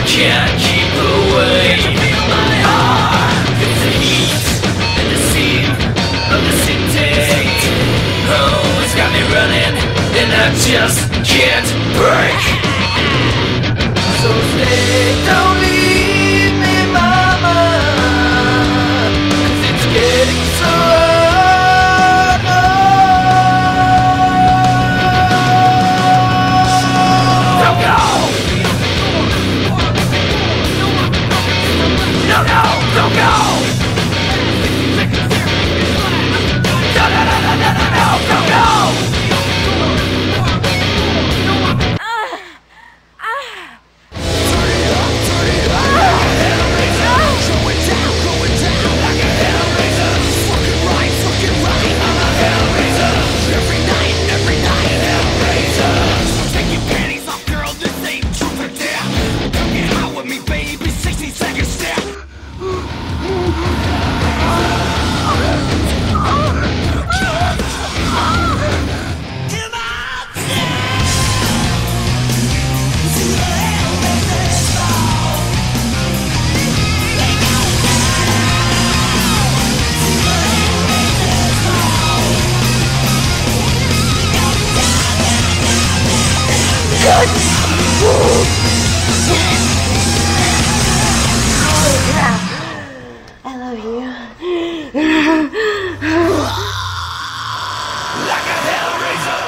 can't keep away. My heart, it's the heat and the steam of the city. Oh, it's got me running, and I just can't break. So stay, don't leave me, mama, 'cause it's getting so hard. Don't go! No, no, don't go! No, no, no, no, no, no, no, don't go! I love you. Like a Hellraiser.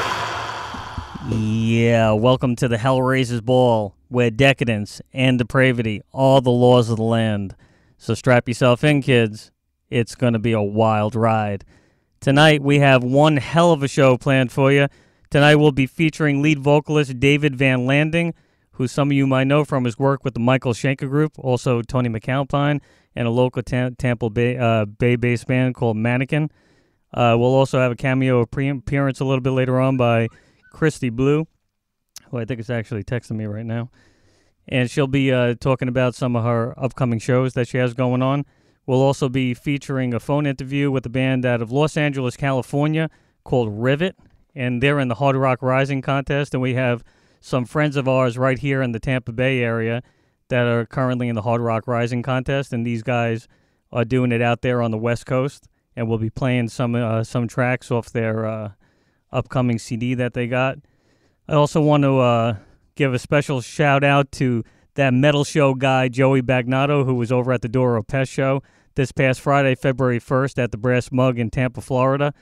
Yeah, welcome to the Hellraisers Ball, where decadence and depravity are the laws of the land. So strap yourself in, kids. It's going to be a wild ride. Tonight, we have one hell of a show planned for you. Tonight, we'll be featuring lead vocalist David Van Landing, who some of you might know from his work with the Michael Schenker Group, also Tony McAlpine, and a local Tampa Bay-based band called Mannequin. We'll also have a cameo appearance a little bit later on by Christy Blue, who I think is actually texting me right now. And she'll be talking about some of her upcoming shows that she has going on. We'll also be featuring a phone interview with a band out of Los Angeles, California called Rivet, and they're in the Hard Rock Rising contest, and we have some friends of ours right here in the Tampa Bay area that are currently in the Hard Rock Rising contest, and these guys are doing it out there on the West Coast, and we'll be playing some tracks off their upcoming CD that they got. I also want to give a special shout-out to that metal show guy, Joey Bagnato, who was over at the Doro Pest Show this past Friday, February 1st, at the Brass Mug in Tampa, Florida.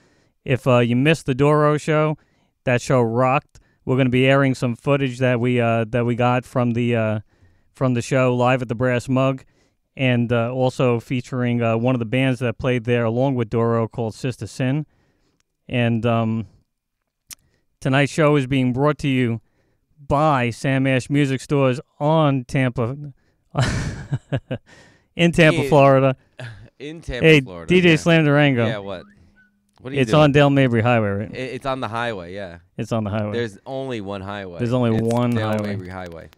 If you missed the Doro show, that show rocked. We're going to be airing some footage that we got from the show live at the Brass Mug, and also featuring one of the bands that played there along with Doro called Sister Sin. And tonight's show is being brought to you by Sam Ash Music Stores on Tampa, in Tampa, Florida. In Tampa, Hey, Florida. DJ yeah. Slam Durango. Yeah, what? What are you It's doing? on Dale Mabry Highway, right? It's on the highway, yeah. It's on the highway. There's only one highway. There's only It's one Dale highway. Mabry Highway.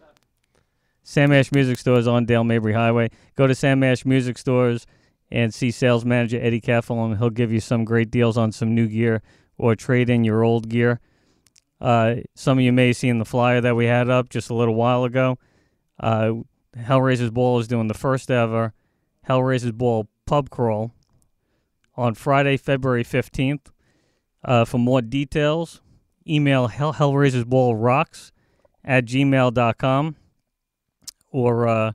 Sam Ash Music Stores on Dale Mabry Highway. Go to Sam Ash Music Stores and see sales manager Eddie Keffel, and he'll give you some great deals on some new gear or trade in your old gear. Some of you may have seen the flyer that we had up just a little while ago. Hellraisers Ball is doing the first ever Hellraisers Ball pub crawl on Friday, February 15th. For more details, email hellraisersballrocks@gmail.com, or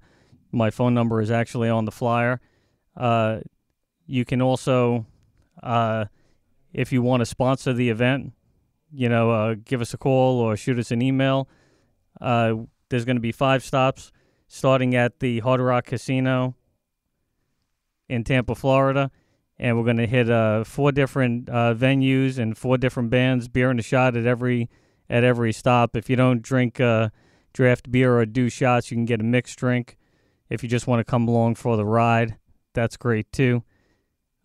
my phone number is actually on the flyer. You can also, if you want to sponsor the event, give us a call or shoot us an email. There's going to be 5 stops starting at the Hard Rock Casino in Tampa, Florida. And we're going to hit 4 different venues and 4 different bands, beer and a shot at every stop. If you don't drink draft beer or do shots, you can get a mixed drink. If you just want to come along for the ride, that's great too.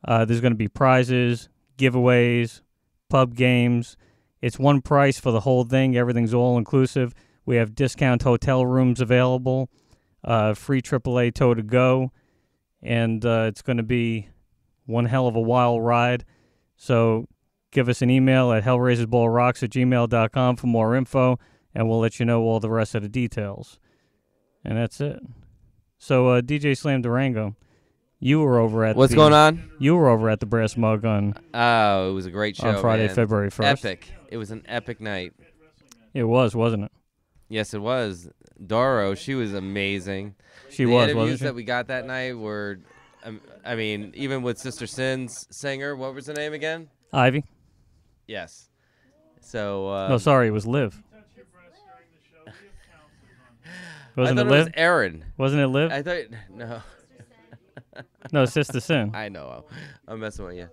There's going to be prizes, giveaways, pub games. It's one price for the whole thing. Everything's all inclusive. We have discount hotel rooms available, free AAA tow to go, and it's going to be one hell of a wild ride. So give us an email at hellraisersballrocks@gmail.com for more info, and we'll let you know all the rest of the details. And that's it. So DJ Slam Durango, you were over at What's going on? You were over at the Brass Mug on Oh, it was a great show. on Friday, man. February 1st. Epic. It was an epic night. It was, wasn't it? Yes, it was. Doro, she was amazing. She the was, interviews wasn't she? that we got that night were, I mean, even with Sister Sin's singer, what was her name again? Ivy. Yes. So. No, sorry, it was Liv. I Wasn't thought it it was Liv? Aaron. Wasn't it Liv? I thought no. No, Sister Sin. I know. I'm messing with you.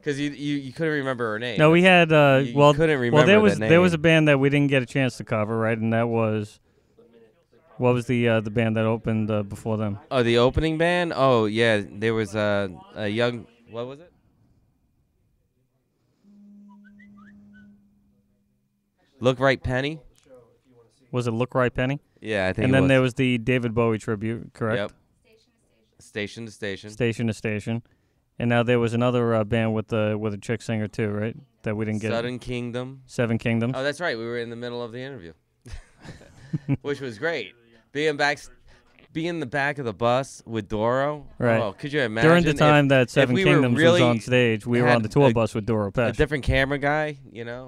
Because you couldn't remember her name. No, we had you couldn't remember there that was a name. band that we didn't get a chance to cover, right? And that was what was the band that opened before them? Oh, the opening band? Oh, yeah. There was a young. What was it? Look Right Penny. Was it Look Right Penny? Yeah, I think. And it then was. there was the David Bowie tribute, correct? Yep. Station to Station. Station to Station. And now there was another band with a chick singer too, right? That we didn't get. Sudden Kingdom. Seven Kingdoms. Oh, that's right. We were in the middle of the interview, which was great. Being in the back of the bus with Doro. Right. Oh, could you imagine? During the time that Seven we were Kingdoms was really on stage, we were had on the tour a- bus with Doro a Pesh. different camera guy,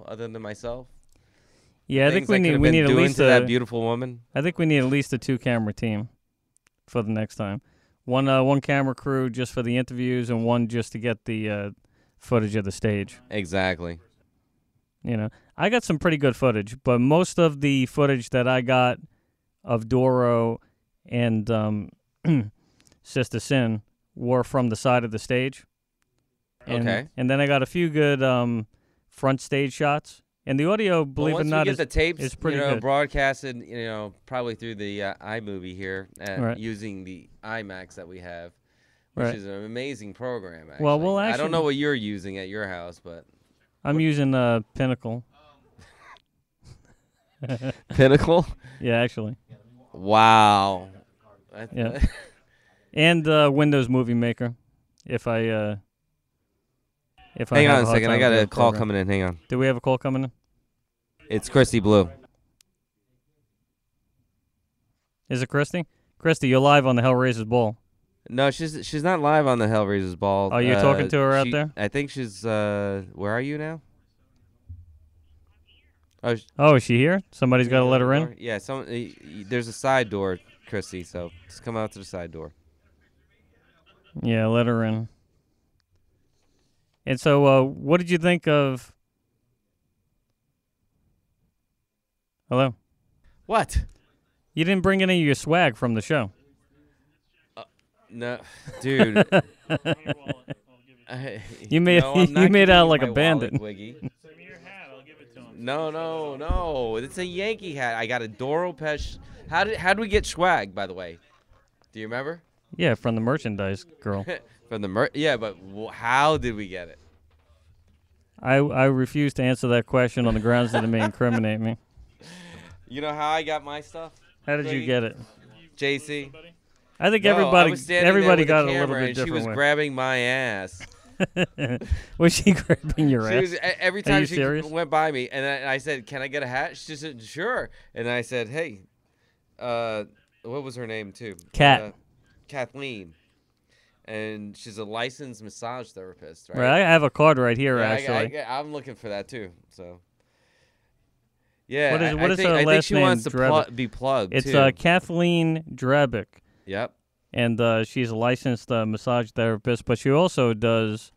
other than myself. Yeah, I think Things I could have we been need at doing least to that beautiful woman. I think we need at least a 2-camera team for the next time. One camera crew just for the interviews and one just to get the footage of the stage. Exactly. I got some pretty good footage, but most of the footage that I got of Doro and Sister Sin were from the side of the stage. Okay. And then I got a few good front stage shots. And the audio, believe it or Once not, we get the tapes, is pretty good. broadcasted, probably through the iMovie here, Right. using the IMAX that we have, which Right. is an amazing program. Actually. Well, we'll I actually- don't know what you're using at your house, but I'm using Pinnacle. Pinnacle. Yeah, actually. Wow. Yeah. And Windows Movie Maker. If I Hang have on a hard second. I time got with a that call program. coming in. Hang on. Do we have a call coming in? It's Christy Blue. Is it Christy? Christy, you're live on the Hellraisers Ball. No, she's not live on the Hellraisers Ball. Oh, you're talking to her out she- there? I think she's. Where are you now? Oh, Oh, is she here? Somebody's got to let her in? Yeah, there's a side door, Christy, so just come out to the side door. Yeah, let her in. And so, what did you think of... Hello? What? You didn't bring any of your swag from the show. No, dude. You made- no, I'm not you made giving out you like a my bandit. wallet, Wiggy. No. It's a Yankee hat. I got a Doro Pesh. How did we get swag, by the way? Do you remember? Yeah, from the merchandise girl. From the yeah, but how did we get it? I refuse to answer that question on the grounds that it may incriminate me. You know how I got my stuff? How did you get it? JC. I think No, I everybody was standing there everybody with got the it a little camera bit and she different was way. grabbing my ass. Was she grabbing your She ass? was every Are time you she serious? went by me, and I said, "Can I get a hat?" She said, "Sure." And I said, "Hey, what was her name too?" Kat. Kathleen. And she's a licensed massage therapist, right? Right, I have a card right here, Yeah, actually. I'm looking for that too. So. Yeah, What is- what I is think, her I think last she name, wants to Drevick? be plugged It's too. Kathleen Drebick, Yep. and she's a licensed massage therapist, but she also does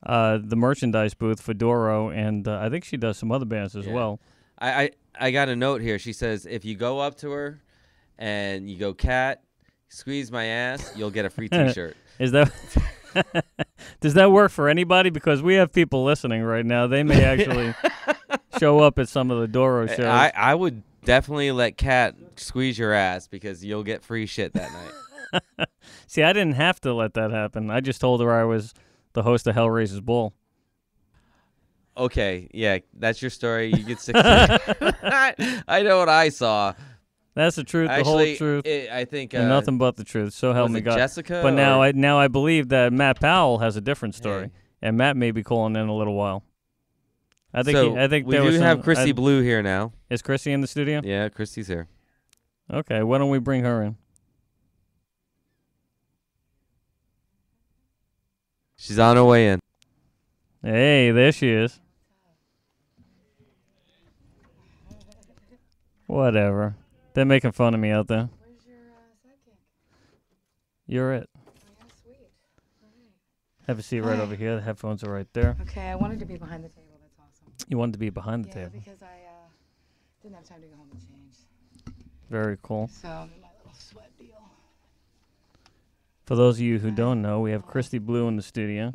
the merchandise booth for Doro, and I think she does some other bands as Yeah. well. I got a note here. She says if you go up to her and you go, "Cat, squeeze my ass," you'll get a free T-shirt. Is that does that work for anybody? Because we have people listening right now. They may actually show up at some of the Doro shows. I would definitely let Cat squeeze your ass because you'll get free shit that night. See, I didn't have to let that happen. I just told her I was the host of Hellraisers Ball. Okay, yeah, that's your story. You get 6. I know what I saw. That's the truth, Actually, the whole truth, I think and nothing but the truth. So help was me it God. Jessica. But now or- I believe that Matt Powell has a different story, Hey. and Matt may be calling in a little while. I think so I think we there do was have some- Christy I- Blue here now. Is Chrissy in the studio? Yeah, Christy's here. Okay, why don't we bring her in? She's on her way in. Hey, there she is. Whatever. They're making fun of me out there. Where's your sidekick? You're it. Oh, yeah, sweet. All right. Have a seat right Hi. over here. The headphones are right there. Okay, I wanted to be behind the table. That's awesome. You wanted to be behind the Yeah, table. because I didn't have time to go home and change. Very cool. So I'm in my little sweat deal. For those of you who don't know, we have Christy Blue in the studio.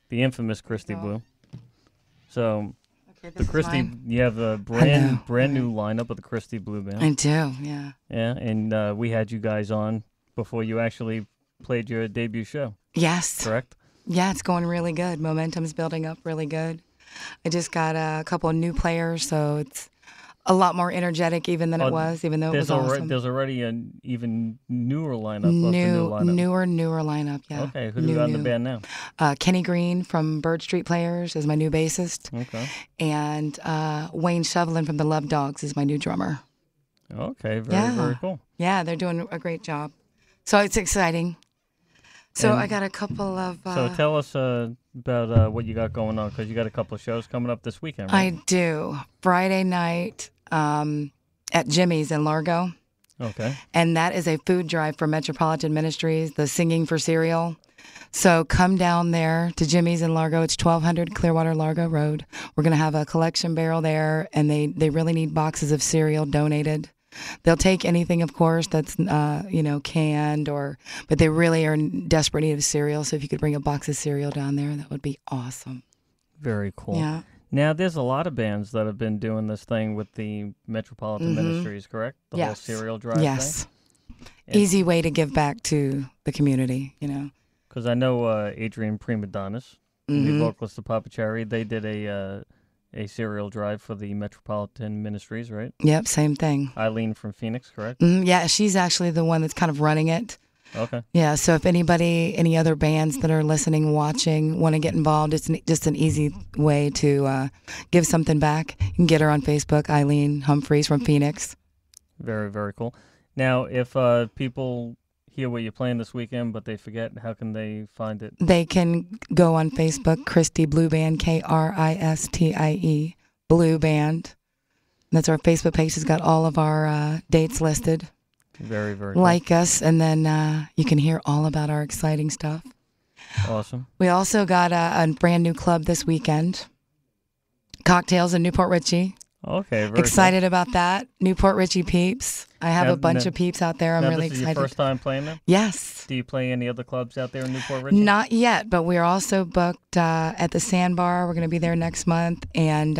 The infamous Christy go. Blue. So Okay, this the is Christy, mine. you have a know, brand new lineup of the Christy Blue Band. I do, yeah. Yeah, and we had you guys on before you actually played your debut show, Yes. correct? Yeah, it's going really good. Momentum's building up really good. I just got a couple of new players, so it's a lot more energetic even than it was, even though it was awesome. There's already an even newer lineup of the new lineup. Newer lineup, yeah. Okay, who do you got in the band now? Kenny Green from Bird Street Players is my new bassist. Okay. And Wayne Shovelin from the Love Dogs is my new drummer. Okay, very cool. Yeah, they're doing a great job. So it's exciting. So And I got a couple of... so tell us about what you got going on, because you got a couple of shows coming up this weekend, right? I do. Friday night at Jimmy's in Largo. Okay. And that is a food drive for Metropolitan Ministries, the Singing for Cereal. So come down there to Jimmy's in Largo. It's 1200 Clearwater Largo Road. We're going to have a collection barrel there, and they really need boxes of cereal donated. They'll take anything, of course, that's canned, but they really are in desperate need of cereal. So if you could bring a box of cereal down there, that would be awesome. Very cool. Yeah. Now, there's a lot of bands that have been doing this thing with the Metropolitan Ministries, correct? The whole Yes. cereal drive Yes. thing? Easy way to give back to the community, Because I know Adrian Primadonis, the vocalist of Papa Cherry, they did a cereal drive for the Metropolitan Ministries, right? Yep, same thing. Eileen from Phoenix, correct? Yeah, she's actually the one that's kind of running it. Okay. Yeah, so if any other bands that are listening, watching, want to get involved, it's just an easy way to give something back. You can get her on Facebook, Eileen Humphreys from Phoenix. Very, very cool. Now, if people hear what you're playing this weekend, but they forget, how can they find it? They can go on Facebook, Christy Blue Band, Kristie, Blue Band. That's our Facebook page. It's got all of our dates listed. Very, very cool. Like us, and then you can hear all about our exciting stuff. Awesome. We also got a brand new club this weekend. Cocktails in Newport Richey. Okay, very Excited about that. Newport Richey peeps. I have Now- a bunch now- of peeps out there. I'm now, really this is excited. your first time playing them? Yes. Do you play any other clubs out there in Newport Richey? Not yet, but we're also booked at the Sandbar. We're going to be there next month. And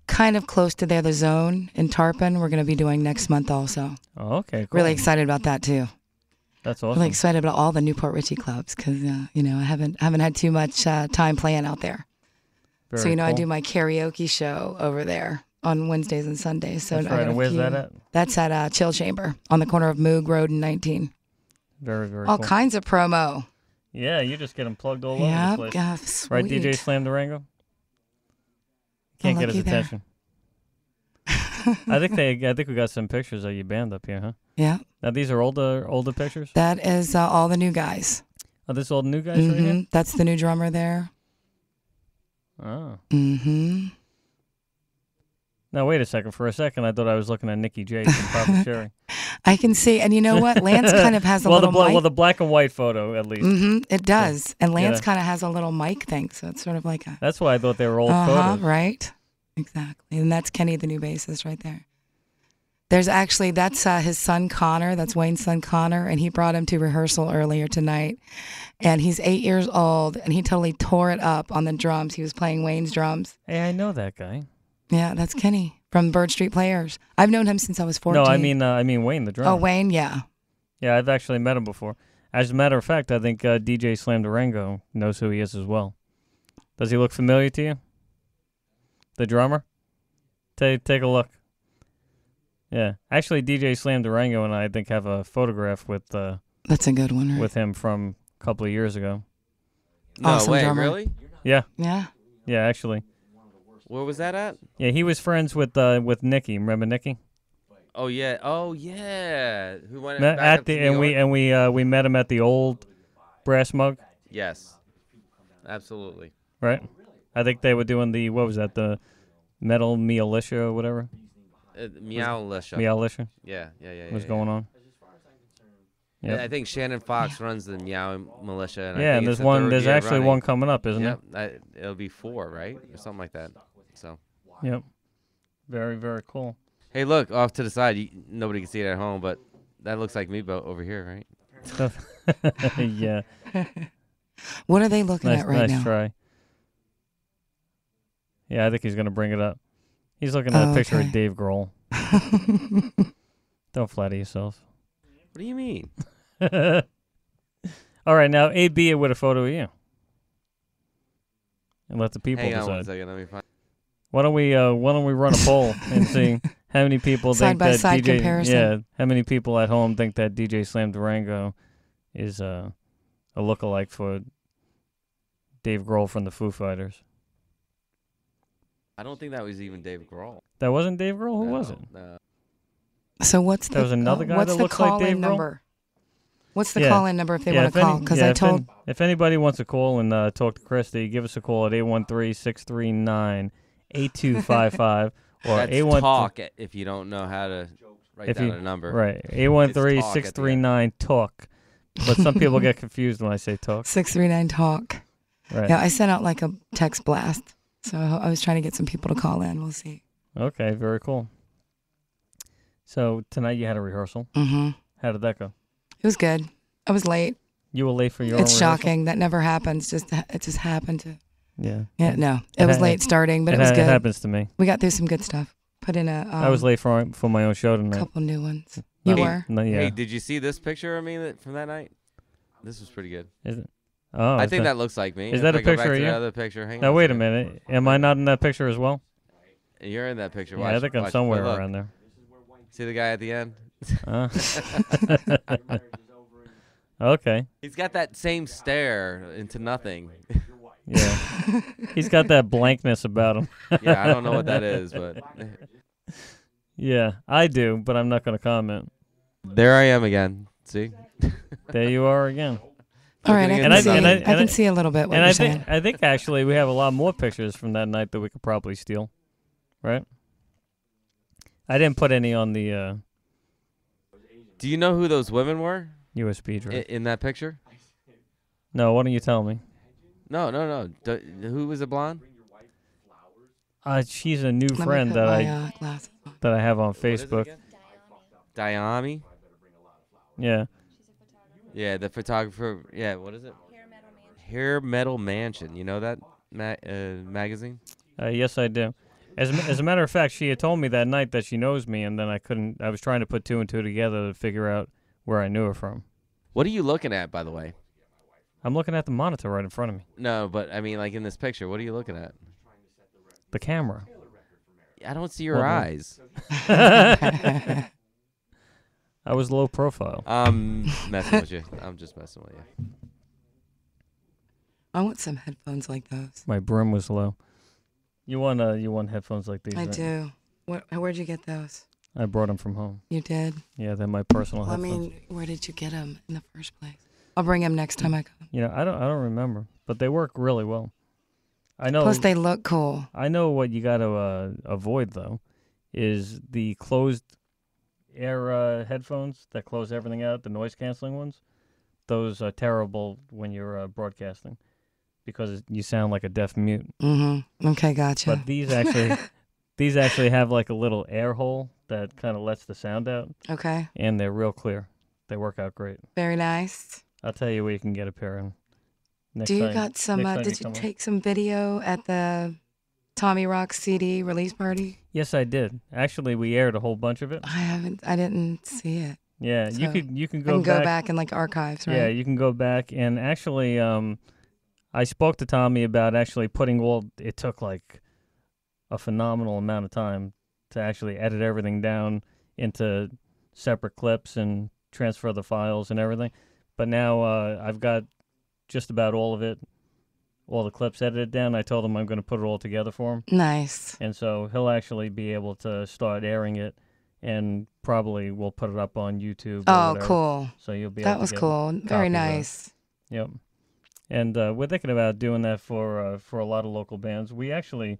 kind of close to there, the Zone in Tarpon, we're going to be doing next month also. Oh, okay, cool. Really excited about that, too. That's awesome. Really excited about all the Newport Richey clubs because, I haven't had too much time playing out there. Very So, I cool. do my karaoke show over there on Wednesdays and Sundays. So That's I right. got a And where's few- that at? That's at Chill Chamber on the corner of Moog Road and 19. Very, very All cool. kinds of promo. Yeah, you just get them plugged all over Yeah, the place. sweet. Right, DJ Slam Durango? Can't get his looky there. attention. I think we got some pictures of your band up here, huh? Yeah, Now these are older pictures? that is all the new guys. Are this all the new guys right here? That's the new drummer there. Oh. Mm-hmm. Now wait a second. For a second, I thought I was looking at Nikki J from Papa Cherry. I can see, and you know what? Lance kind of has a well, little mic. the black and white photo at least. It does, and Lance Yeah. kind of has a little mic thing, so it's sort of like a. That's why I thought they were old photos. Right. Exactly, and that's Kenny, the new bassist, right there. There's actually that's his son Connor. That's Wayne's son Connor, and he brought him to rehearsal earlier tonight. And he's 8 years old, and he totally tore it up on the drums. He was playing Wayne's drums. Hey, I know that guy. Yeah, that's Kenny from Bird Street Players. I've known him since I was 14. No, I mean Wayne, the drummer. Oh, Wayne, yeah. Yeah, I've actually met him before. As a matter of fact, I think DJ Slam Durango knows who he is as well. Does he look familiar to you? The drummer? Take a look. Yeah, actually, DJ Slam Durango and I think have a photograph with That's a good one, right? with him from a couple of years ago. No Awesome way, drummer. really? Yeah, Yeah. yeah, actually, Where was that at? yeah. He was friends with Nikki. Remember Nikki? Oh yeah. Oh yeah. Who went Met back at up to the New York? we met him at the old Brass Mug, Yes. Absolutely. right? I think they were doing the what was that, the Metal Militia or whatever. Meow Lisha. Militia Yeah. Yeah. Yeah. was Yeah. going on. Yeah. Yep. I think Shannon Fox runs the Meow Militia, and I Yeah, think and it's there's the one. third There's year actually running. one coming up, isn't Yep. It'll be 4, right, or something like that. So. there? Yep. Very, very cool. Hey, look off to the side. Nobody can see it at home, but that looks like me over here, right? Yeah. What are they looking Nice, at right nice now? try. Yeah, I think he's gonna bring it up. He's looking at a picture okay. of Dave Grohl. Don't flatter yourself. What do you mean? All right, now AB it with a photo of you, and let the people Hang on one decide. second. Let me find. Why don't we run a poll and see how many people think that Side-by-side DJ? comparison. Yeah, how many people at home think that DJ Slam Durango is a lookalike for Dave Grohl from the Foo Fighters? I don't think that was even Dave Grohl. That wasn't Dave Grohl. Who No, was it? No. So what's the There was another guy what's that the looks like call-in Dave Grohl? number? What's the Yeah. call-in number if they Yeah, want to call? Because I told if anybody wants to call and talk to Christy, give us a call at 813-639-8255 or That's 813 talk if you don't know how to write down a number. Right, It's talk at the end. 813-639-TALK. But some people get confused when I say talk. 639 talk. Right. Yeah, I sent out like a text blast, so I was trying to get some people to call in. We'll see. Okay, very cool. So tonight you had a rehearsal. Mm-hmm. How did that go? It was good. I was late. You were late for your It's own rehearsal? shocking. That never happens. It just happened to. Yeah. Yeah, no, it was late starting, but it was It good. happens to me. We got through some good stuff. Put in a I was late for my own show tonight. couple new ones. You Hey, were? No, yeah. Hey, did you see this picture of me from that night? This was pretty good. Is it? Oh, I is think that that looks like me. is If that a I go back picture of to you? the other picture, hang Now on wait a second. minute. Am I not in that picture as well? You're in that picture. Yeah, Watch, I think I'm watch. somewhere Look. around there. See the guy at the end? Okay. He's got that same stare into nothing. Yeah. He's got that blankness about him. Yeah, I don't know what that is, but Yeah, I do, but I'm not going to comment. there I am again. See? There you are again. All right, I Looking can at see. the sun. I can see a little bit what And you're I saying. think actually we have a lot more pictures from that night that we could probably steal, right? I didn't put any on the Do you know who those women were USB drive. in that picture? No, why don't you tell me? No. Who was the blonde? She's a new Let me friend put that my, glasses on. I have on What is it Facebook. again? Diami? Yeah. Yeah, the photographer. Yeah, what is it? Hair Metal Mansion. You know that magazine? Yes, I do. As a matter of fact, she had told me that night that she knows me, and then I was trying to put two and two together to figure out where I knew her from. What are you looking at, by the way? I'm looking at the monitor right in front of me. No, but I mean, like in this picture, what are you looking at? The camera. I don't see your Hold on. eyes. I was low profile. I'm messing with you. I'm just messing with you. I want some headphones like those. My brim was low. You want headphones like these? I right? do. Where'd you get those? I brought them from home. You did? Yeah, they're my personal Well, I headphones. mean, where did you get them in the first place? I'll bring them next time I come. You know, I don't remember, but they work really well. I know. Plus, they look cool. I know what you got to avoid though, is the closed air headphones that close everything out, the noise canceling ones. Those are terrible when you're broadcasting, because you sound like a deaf mute. Mm-hmm. Okay, gotcha. But these actually have like a little air hole that kind of lets the sound out, Okay. and they're real clear. They work out great. Very nice. I'll tell you where you can get a pair of. Do you got some? Did you take some video at the Tommy Rock CD release party? Yes, I did. Actually, we aired a whole bunch of it. I didn't see it. Yeah, So, you can I go can back. go back in like archives, right? Yeah, you can go back, and actually, I spoke to Tommy about actually putting it took like a phenomenal amount of time to actually edit everything down into separate clips and transfer the files and everything. But now I've got just about all of it, all the clips edited down. I told him I'm going to put it all together for him. Nice. And so he'll actually be able to start airing it and probably we'll put it up on YouTube. Or Oh, whatever, cool. So you'll be That able to was get cool. Very copies of it. nice. Yep. And we're thinking about doing that for a lot of local bands. We actually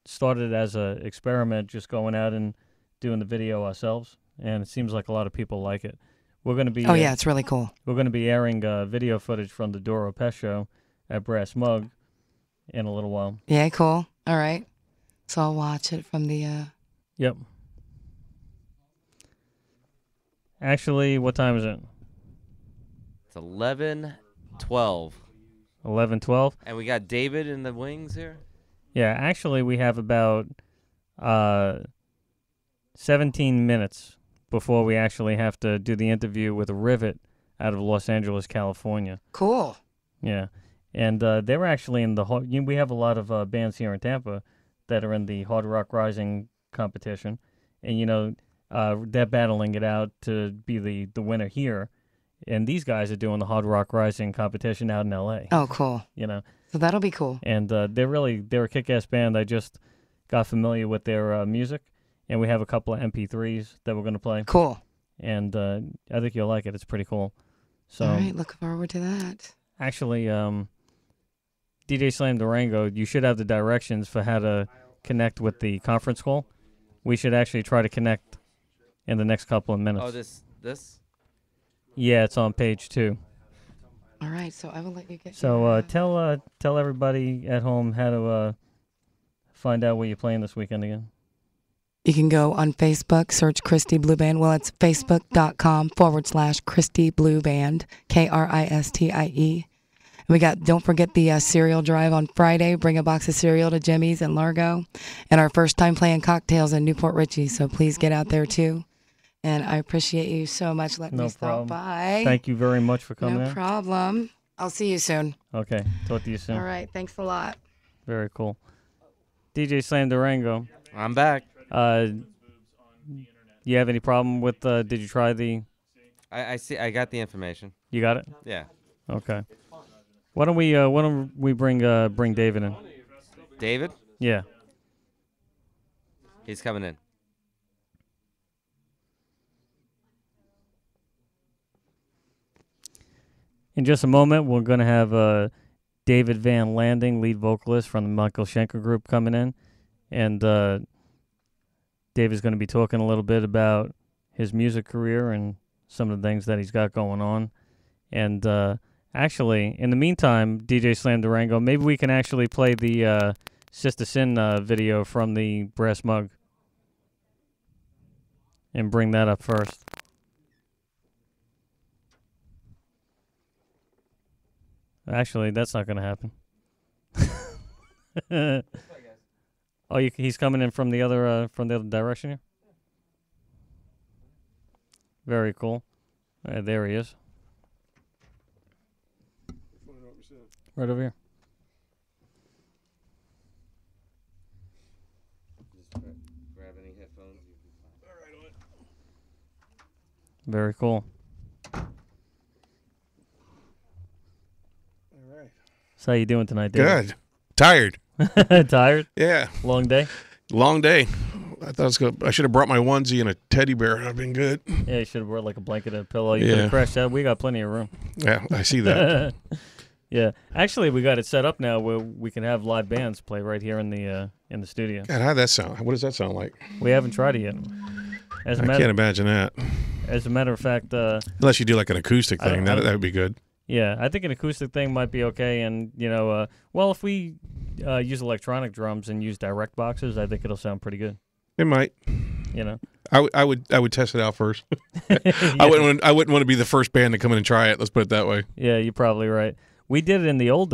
started as an experiment, just going out and doing the video ourselves, and it seems like a lot of people like it. We're going to be Oh, yeah, it's really cool. we're going to be airing video footage from the Doro Pest Show at Brass Mug in a little while. Yeah, cool. All right. So I'll watch it from the... Yep. Actually, what time is it? It's 11:12. 11:12. And we got David in the wings here. Yeah, actually, we have about 17 minutes before we actually have to do the interview with a Rivet out of Los Angeles, California. Cool. Yeah, and they were actually in the we have a lot of bands here in Tampa that are in the Hard Rock Rising competition, and they're battling it out to be the winner here, and these guys are doing the Hard Rock Rising competition out in L.A. Oh, cool. So that'll be cool. And they're a kick-ass band. I just got familiar with their music, and we have a couple of MP3s that we're going to play. Cool. And I think you'll like it. It's pretty cool. So all right, look forward to that. actually, DJ Slam Durango, you should have the directions for how to connect with the conference call. We should actually try to connect in the next couple of minutes. Oh, this? Yeah, it's on page 2. All right, so I will let you get So your, tell everybody at home how to find out where you're playing this weekend again. You can go on Facebook, search Christy Blue Band. Well, it's facebook.com/Christy Blue Band, Kristie. Don't forget the cereal drive on Friday. Bring a box of cereal to Jimmy's in Largo. And our first time playing cocktails in Newport Richey. So please get out there too. And I appreciate you so much letting me stop by. Thank you very much for coming in. No problem. I'll see you soon. Okay. Talk to you soon. All right. Thanks a lot. Very cool. DJ Slam Durango. I'm back. You have any problem with, did you try the... I see. I got the information. You got it? Yeah. Okay. Why don't we bring David in? David? Yeah. He's coming in. In just a moment, we're going to have David Van Landing, lead vocalist from the Michael Schenker Group, coming in. And David's going to be talking a little bit about his music career and some of the things that he's got going on. And actually, in the meantime, DJ Slam Durango, maybe we can actually play the Sister Sin video from the Brass Mug and bring that up first. Actually, that's not going to happen. Oh, he's coming in from the other direction here? Very cool. There he is. Right over here. Just grab any headphones. Very cool. So how you doing tonight, David? Good. Tired. Tired? Yeah. Long day? Long day. I thought I should have brought my onesie and a teddy bear. That'd been good. Yeah, you should have brought like a blanket and a pillow. You could have crashed out. We got plenty of room. Yeah, I see that. Yeah. Actually, we got it set up now where we can have live bands play right here in the studio. God, how'd that sound? What does that sound like? We haven't tried it yet. I can't imagine that. As a matter of fact, unless you do like an acoustic thing, that would be good. Yeah, I think an acoustic thing might be okay. And, well, if we use electronic drums and use direct boxes, I think it'll sound pretty good. It might. I would test it out first. I wouldn't want to be the first band to come in and try it. Let's put it that way. Yeah, you're probably right. We did it in the old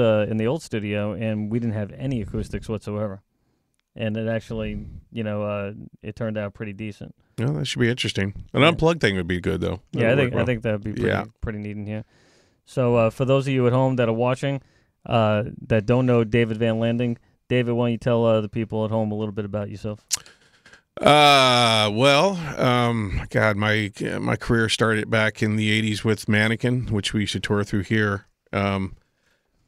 studio, and we didn't have any acoustics whatsoever. And it actually, it turned out pretty decent. Well, that should be interesting. An unplugged thing would be good, though. Yeah, I think that would be pretty neat in here. So for those of you at home that are watching that don't know David Van Landing, David, why don't you tell the people at home a little bit about yourself? God, my career started back in the 80s with Mannequin, which we used to tour through here.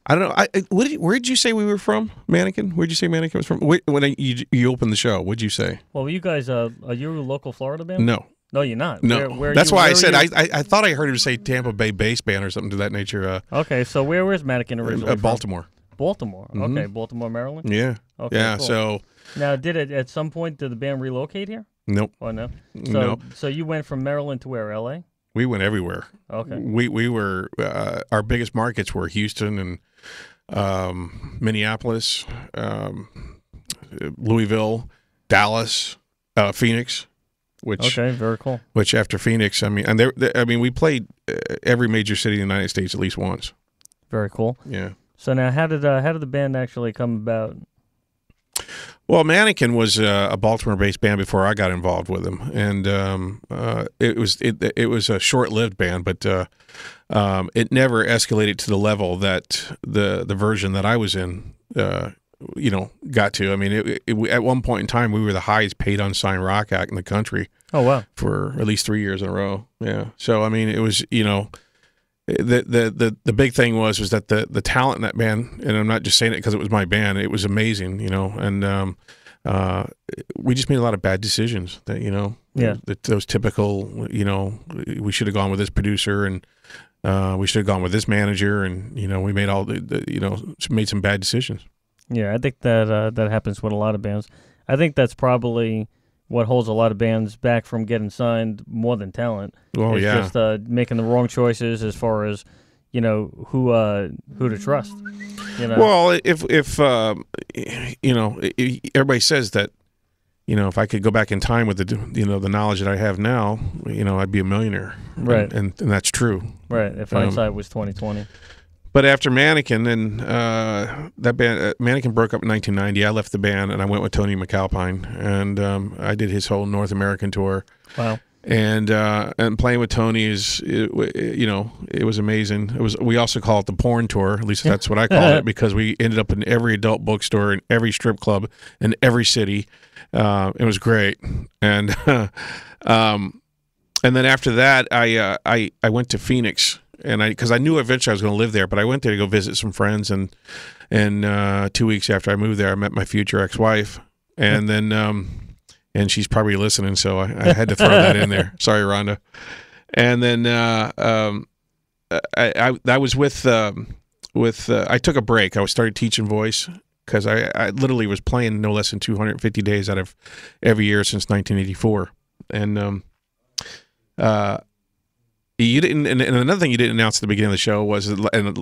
I don't know. Where did you say we were from? Mannequin? Where'd you say Mannequin was from? When you opened the show, what'd you say? Well, you guys, are you a local Florida band? No. No, you're not. No. Where That's why I said you? I thought I heard him say Tampa Bay bass band or something to that nature. Okay, so where's Mannequin originally from? Baltimore. Baltimore. Mhm. Okay, Baltimore, Maryland. Yeah. Okay, Yeah. cool. So Now, at some point did the band relocate here? nope. Or no? Nope. So you went from Maryland to where? LA? We went everywhere. Okay. We were our biggest markets were Houston and Minneapolis, Louisville, Dallas, Phoenix. Okay, very cool. Which after Phoenix, I mean, we played every major city in the United States at least once. Very cool. Yeah. So now, how did the band actually come about? Well, Mannequin was a Baltimore-based band before I got involved with them, and it was a short-lived band, but it never escalated to the level that the version that I was in, got to. I mean, at one point in time, we were the highest paid unsigned rock act in the country. Oh wow! For at least 3 years in a row. Yeah. So I mean, it was the big thing was that the talent in that band, and I'm not just saying it because it was my band, it was amazing, and we just made a lot of bad decisions that those typical, we should have gone with this producer and we should have gone with this manager, and we made made some bad decisions. Yeah, I think that happens with a lot of bands. I think that's probably what holds a lot of bands back from getting signed more than talent. Oh, yeah. Just making the wrong choices as far as, who to trust. Well, if everybody says that, if I could go back in time with the knowledge that I have now, I'd be a millionaire. Right. And that's true. Right. If hindsight was 20/20. But after Mannequin, and that band, Mannequin broke up in 1990. I left the band and I went with Tony McAlpine, and I did his whole North American tour. Wow! And playing with Tony it was amazing. We also call it the porn tour. At least that's what I call it, because we ended up in every adult bookstore, in every strip club, in every city. It was great, and then after that, I went to Phoenix. And because I knew eventually I was going to live there, but I went there to go visit some friends, and 2 weeks after I moved there, I met my future ex-wife, and then and she's probably listening, so I had to throw that in there. Sorry, Rhonda. And then I was with I took a break. I started teaching voice because I literally was playing no less than 250 days out of every year since 1984, and you didn't, and another thing you didn't announce at the beginning of the show was, and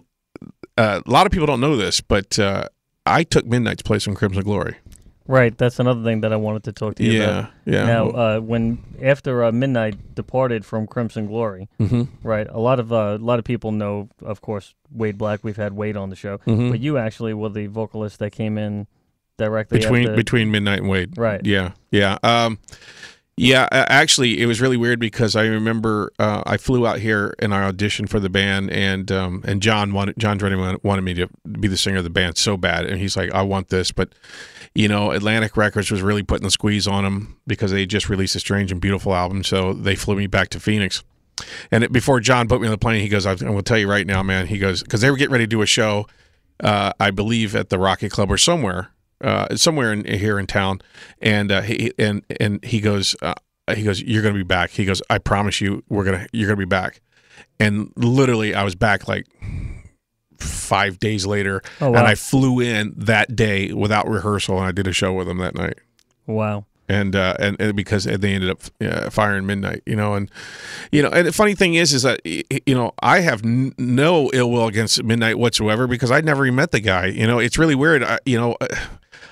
a lot of people don't know this, but I took Midnight's place on Crimson Glory. Right, that's another thing that I wanted to talk to you about. Yeah. Now, after Midnight departed from Crimson Glory, right, a lot of people know, of course, Wade Black. We've had Wade on the show, but you actually were the vocalist that came in directly between Midnight and Wade. Right. Yeah. Yeah, actually, it was really weird because I remember I flew out here and I auditioned for the band, and John Drennan wanted me to be the singer of the band so bad, and he's like, I want this, but Atlantic Records was really putting the squeeze on him because they just released a Strange and Beautiful album, so they flew me back to Phoenix. And before John put me on the plane, he goes, I'm going to tell you right now, man, he goes, because they were getting ready to do a show, I believe at the Rocket Club or somewhere here in town, and he goes, you're gonna be back. He goes, I promise you, you're gonna be back. And literally, I was back like 5 days later, oh, wow. And I flew in that day without rehearsal, and I did a show with them that night. Wow. And because they ended up firing Midnight, and the funny thing is that I have no ill will against Midnight whatsoever because I never even met the guy. It's really weird.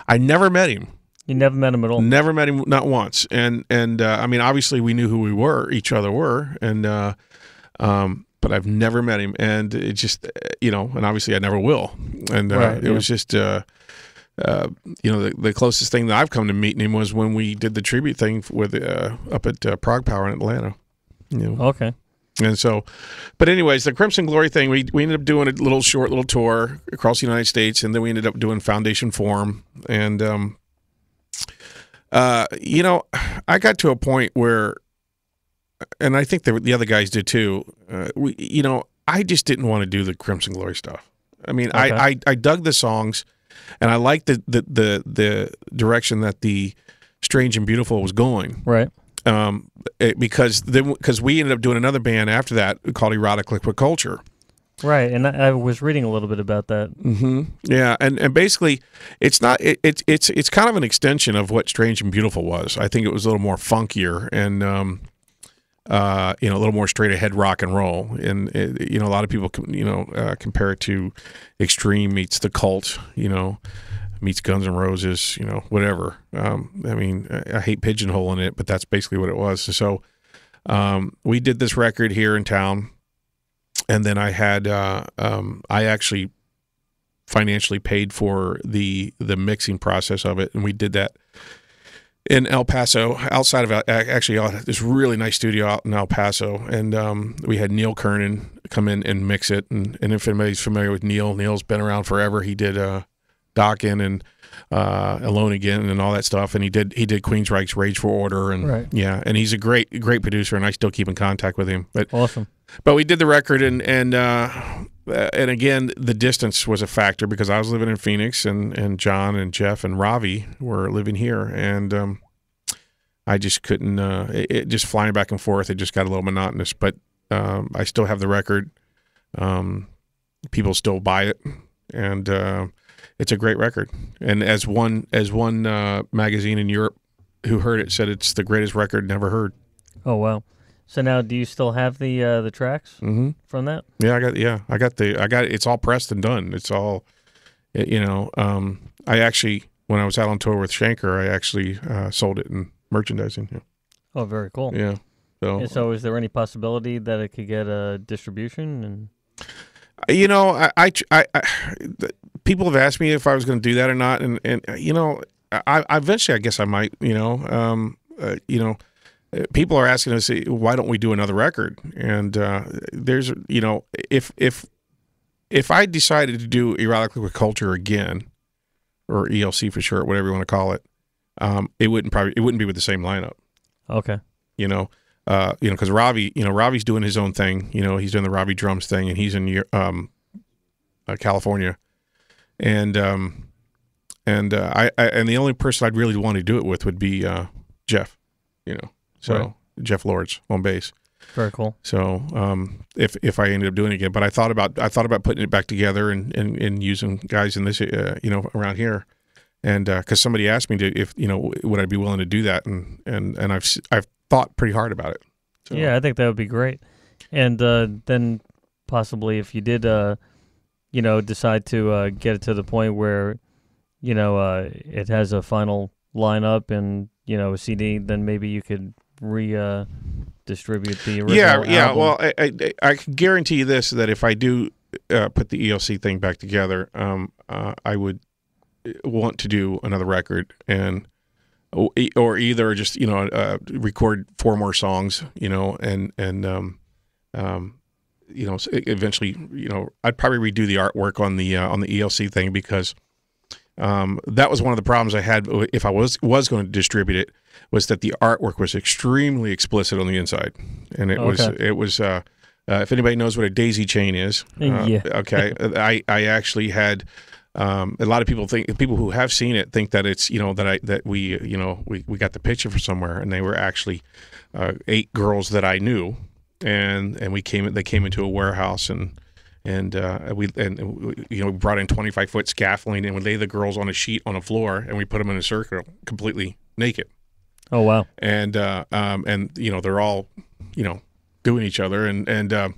I never met him. You never met him at all? Never met him, not once. And I mean, obviously we knew who each other were, and but I've never met him, and it just and obviously I never will. And it was just the closest thing that I've come to meeting him was when we did the tribute thing with up at Prague Power in Atlanta. Okay. And so, but anyways, the Crimson Glory thing, we ended up doing a short little tour across the United States, and then we ended up doing Foundation Forum. And, I got to a point where, and I think the other guys did too, I just didn't want to do the Crimson Glory stuff. I mean, Okay. I dug the songs, and I liked the direction that the Strange and Beautiful was going. Right. Because we ended up doing another band after that called Erotic Liquid Culture. Right, and I was reading a little bit about that. Mm-hmm. Yeah, and basically, it's not it's kind of an extension of what Strange and Beautiful was. I think it was a little more funkier and a little more straight ahead rock and roll. And a lot of people compare it to Extreme meets The Cult, meets Guns N' Roses, whatever. I mean, I hate pigeonholing it, but that's basically what it was. So we did this record here in town. And then I had I actually financially paid for the mixing process of it, and we did that in El Paso, outside of this really nice studio out in El Paso, and we had Neil Kernan come in and mix it. And if anybody's familiar with Neil, Neil's been around forever. He did Dokken and Alone Again and all that stuff, and he did Queensryche's Rage for Order, and Right. yeah, and he's a great producer, and I still keep in contact with him. Awesome. But we did the record, and again, the distance was a factor because I was living in Phoenix, and John and Jeff and Ravi were living here, and I just couldn't. It just flying back and forth. It just got a little monotonous. But I still have the record. People still buy it, and it's a great record. And as one magazine in Europe who heard it said it's the greatest record never heard. Oh wow. So now, do you still have the tracks from that? Yeah, I got it. It's all pressed and done. It's all, I actually, when I was out on tour with Shanker, I actually sold it in merchandising. Yeah. Oh, very cool. Yeah. And so, is there any possibility that it could get a distribution? And people have asked me if I was going to do that or not, and I eventually, I guess I might. People are asking us, why don't we do another record? And there's, if I decided to do Erotic Liquid Culture again, or ELC for short, whatever you want to call it, it wouldn't be with the same lineup. Okay. Because Ravi's doing his own thing. He's doing the Ravi drums thing, and he's in California, and the only person I'd really want to do it with would be Jeff. So Right. Jeff Lords on bass. Very cool. So if I ended up doing it again, but I thought about putting it back together and using guys in this around here, and because somebody asked me if would I be willing to do that, and I've thought pretty hard about it. So. Yeah, I think that would be great. And then possibly if you did decide to get it to the point where it has a final lineup and a CD, then maybe you could distribute the original Yeah. album. Well, I can guarantee you this, that if I do put the ELC thing back together, I would want to do another record, or either just record 4 more songs, and eventually I'd probably redo the artwork on the ELC thing, because that was one of the problems I had if I was going to distribute it, was that the artwork was extremely explicit on the inside, and it was if anybody knows what a daisy chain is, Yeah. okay, I actually had a lot of people who have seen it think that it's that we got the picture from somewhere, and they were actually 8 girls that I knew, and they came into a warehouse, and we brought in 25-foot scaffolding, and we lay the girls on a sheet on a floor, and we put them in a circle completely naked. Oh wow. And they're all doing each other, and the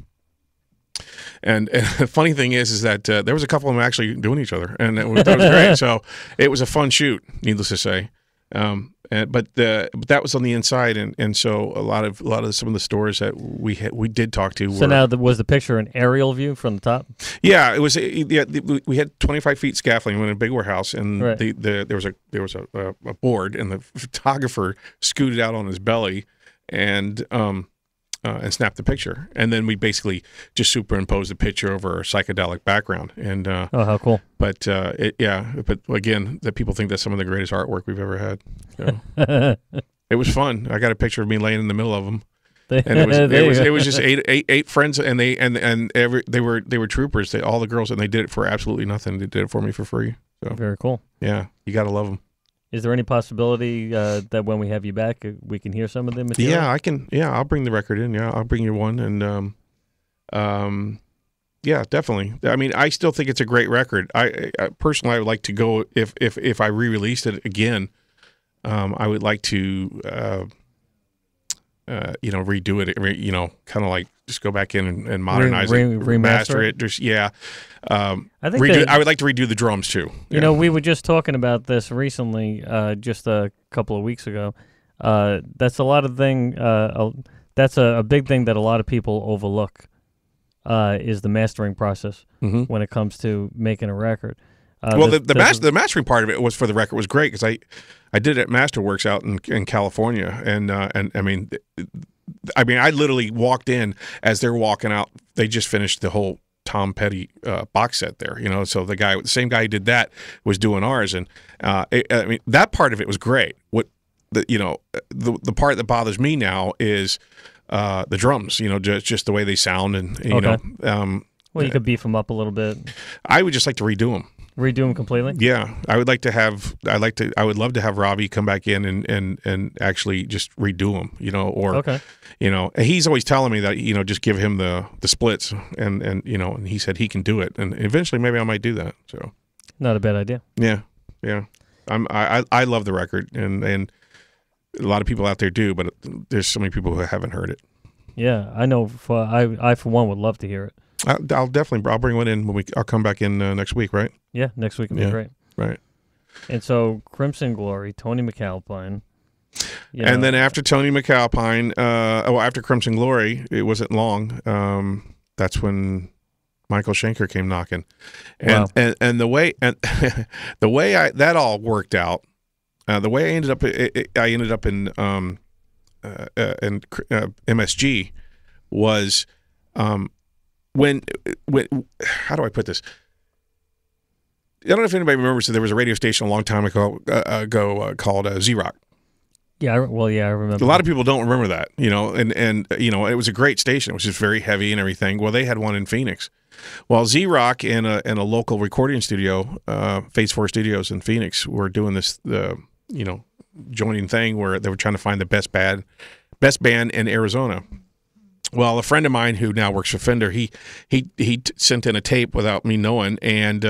funny thing is that there was a couple of them actually doing each other, and that was great. So it was a fun shoot, needless to say. But that was on the inside, and so a lot of some of the stores that we did talk to. So now was the picture an aerial view from the top? Yeah, it was. Yeah, we had 25 feet scaffolding in a big warehouse, and Right. there was a board, and the photographer scooted out on his belly, and snapped the picture, and then we basically just superimposed the picture over a psychedelic background, and Oh, how cool. but but again, that people think that's some of the greatest artwork we've ever had. So, it was fun. I got a picture of me laying in the middle of them. And it was just eight friends, and they were troopers. All the girls, and they did it for absolutely nothing. They did it for me for free. So Very cool. yeah, you got to love them. Is there any possibility that when we have you back, we can hear some of the material? Yeah, I can. Yeah, I'll bring the record in. Yeah, I'll bring you one, and yeah, definitely. I mean, I still think it's a great record. I personally, I would like to go if I re-released it again. I would like to redo it. Kind of like just go back in and modernize it, remaster it. Just I think I would like to redo the drums too. You know, we were just talking about this recently, just a couple of weeks ago. That's a lot of thing. That's a big thing that a lot of people overlook. Is the mastering process when it comes to making a record. Well, the mastering part of it was for the record was great because I did it at Masterworks out in California, and I mean I literally walked in as they're walking out. They just finished the whole Tom Petty box set there, So the same guy who did that was doing ours, and I mean that part of it was great. What the part that bothers me now is the drums, just the way they sound, and well, you could beef them up a little bit. I would just like to redo them. Redo them completely? Yeah, I would like to have. I would love to have Robbie come back in and actually just redo them. And he's always telling me that just give him the splits, and he said he can do it, and eventually maybe I might do that. So not a bad idea. Yeah. I love the record, and a lot of people out there do, but there's so many people who haven't heard it. Yeah, I know. I for one would love to hear it. I'll bring one in I'll come back in next week, right? Yeah, next week would be great. Right. And so Crimson Glory, Tony McAlpine. And then after Tony McAlpine, after Crimson Glory, it wasn't long. That's when Michael Schenker came knocking, and wow. and the way that all worked out. The way I ended up in MSG was when how do I put this? I don't know if anybody remembers that there was a radio station a long time ago called Z-Rock. Yeah, I remember. A lot of people don't remember that, and it was a great station. It was just very heavy and everything. Well, they had one in Phoenix. Well, Z-Rock and a local recording studio, Phase 4 Studios in Phoenix, were doing this joining thing where they were trying to find the best band in Arizona. Well, a friend of mine who now works for Fender, he sent in a tape without me knowing, and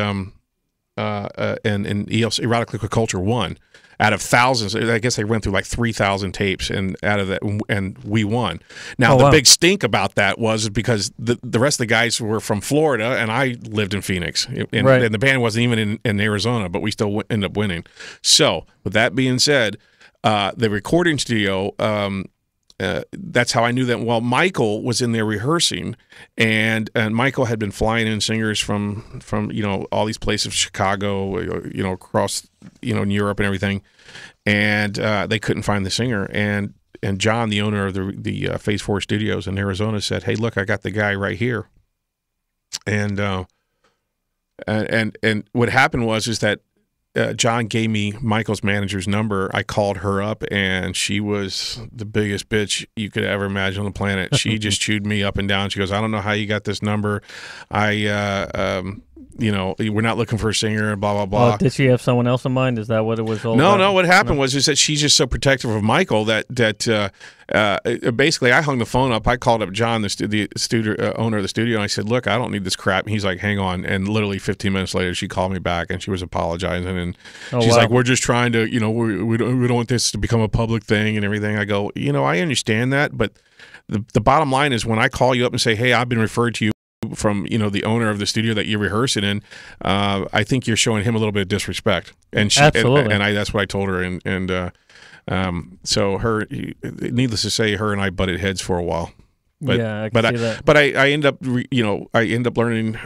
Erotic Liquid Culture won out of thousands. I guess they went through like 3,000 tapes, and out of that, and we won. Now the big stink about that was because the rest of the guys were from Florida, and I lived in Phoenix, and the band wasn't even in Arizona, but we still ended up winning. So with that being said, the recording studio. That's how I knew that. Well, Michael was in there rehearsing, and Michael had been flying in singers from all these places, Chicago, across in Europe and everything, and they couldn't find the singer. And John, the owner of the Phase 4 Studios in Arizona, said, "Hey, look, I got the guy right here." And what happened was that. John gave me Michael's manager's number. I called her up, and she was the biggest bitch you could ever imagine on the planet. She just chewed me up and down. She goes, "I don't know how you got this number. We're not looking for a singer, blah, blah, blah." Did she have someone else in mind? Is that what it was all about? No, what happened was that she's just so protective of Michael that basically I hung the phone up. I called up John, the studio owner of the studio, and I said, "Look, I don't need this crap." And he's like, "Hang on." And literally 15 minutes later, she called me back, and she was apologizing. And she's like, "We're just trying to, we don't want this to become a public thing and everything." I go, I understand that, but the bottom line is when I call you up and say, "Hey, I've been referred to you from the owner of the studio that you're rehearsing in," I think you're showing him a little bit of disrespect. And she, absolutely, and that's what I told her. And so needless to say, her and I butted heads for a while. But, yeah, I can see that. But I end up, I end up learning,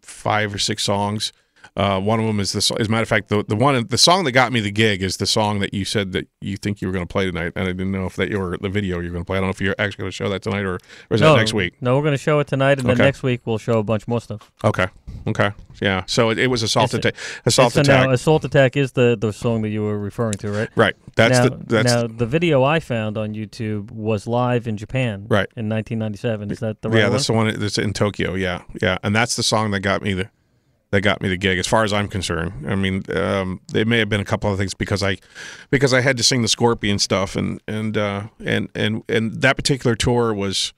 5 or 6 songs. One of them is this. As a matter of fact, the song that got me the gig is the song that you said that you think you were going to play tonight, and I didn't know if that you were the video you're going to play. I don't know if you're actually going to show that tonight or is that next week? No, we're going to show it tonight, and then next week we'll show a bunch more stuff. Okay. Yeah. So it was Assault Attack. Now, Assault Attack is the song that you were referring to, right? Right. Now the video I found on YouTube was live in Japan. Right. In 1997. Is that the right one? Yeah, that's the one that's in Tokyo. Yeah. And that's the song that got me the gig, as far as I'm concerned. I mean, there may have been a couple of things because I had to sing the Scorpion stuff, and that particular tour was,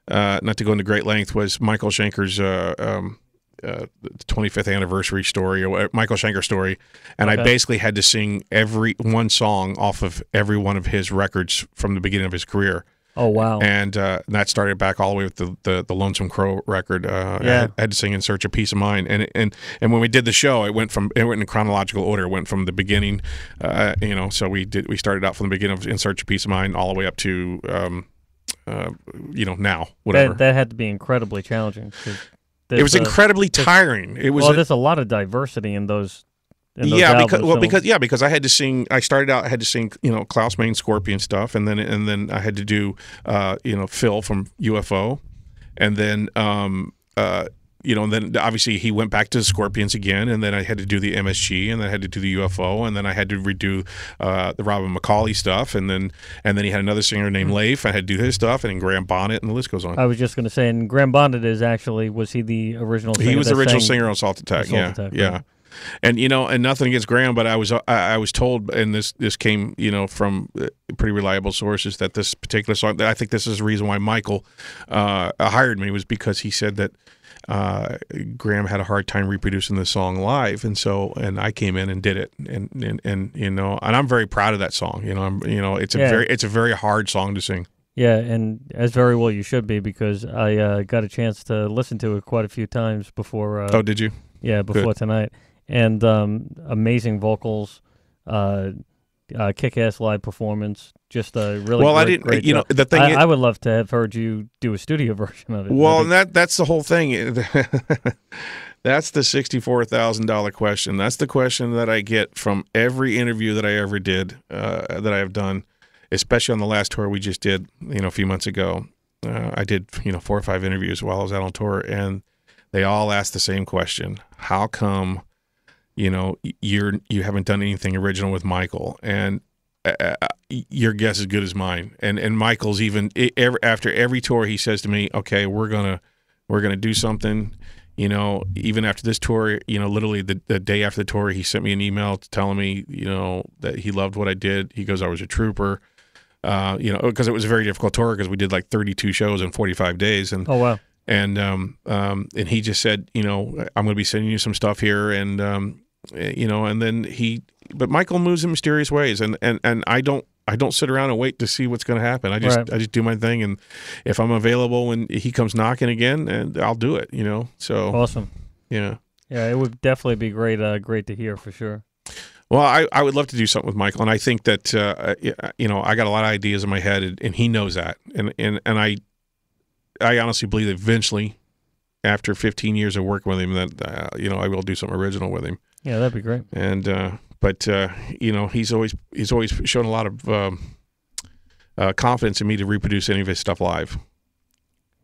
not to go into great length, was Michael Schenker's 25th anniversary story, or Michael Schenker story, and I basically had to sing every one song off of every one of his records from the beginning of his career. Oh wow! And that started back all the way with the Lonesome Crow record. I had to sing "In Search of Peace of Mind," and when we did the show, it went in chronological order. It went from the beginning, So we started out from the beginning of "In Search of Peace of Mind" all the way up to now, whatever. That had to be incredibly challenging. It was incredibly tiring. There's a lot of diversity in those. Because I had to sing. I started out. I had to sing, Klaus Main's Scorpion stuff, and then I had to do, Phil from UFO, and then, and then obviously he went back to the Scorpions again, and then I had to do the MSG, and then I had to do the UFO, and then I had to redo the Robin McCauley stuff, and then he had another singer named Leif. I had to do his stuff, and then Graham Bonnet, and the list goes on. I was just going to say, and Graham Bonnet was he the original singer? He was the original singer on Assault Attack. Yeah. Right. And and nothing against Graham, but I was told, and this came from pretty reliable sources, that this particular song, that I think this is the reason why Michael hired me, was because he said that Graham had a hard time reproducing the song live, and I came in and did it, and I'm very proud of that song. It's a very hard song to sing. Yeah, and as very well you should be, because I got a chance to listen to it quite a few times before. Oh, did you? Yeah, before tonight. And amazing vocals, kick-ass live performance, just a really great job. The thing I would love to have heard you do a studio version of it. Well, that's the whole thing. That's the $64,000 question. That's the question that I get from every interview that I ever did, that I have done, especially on the last tour we just did, a few months ago. I did, 4 or 5 interviews while I was out on tour, and they all asked the same question: how come, you haven't done anything original with Michael? And your guess is good as mine. And Michael's even after every tour, he says to me, "Okay, we're gonna do something." Even after this tour, literally the day after the tour, he sent me an email telling me, that he loved what I did. He goes, "I was a trooper." Because it was a very difficult tour, because we did like 32 shows in 45 days. And oh wow. And he just said, I'm going to be sending you some stuff here, and and then but Michael moves in mysterious ways, and I don't sit around and wait to see what's going to happen. I just do my thing, and if I'm available when he comes knocking again, and I'll do it. So awesome. Yeah, it would definitely be great to hear for sure. Well, I would love to do something with Michael, and I think that I got a lot of ideas in my head, and he knows that, and I honestly believe that eventually, after 15 years of working with him, that I will do something original with him. Yeah, that'd be great. And but he's always shown a lot of confidence in me to reproduce any of his stuff live.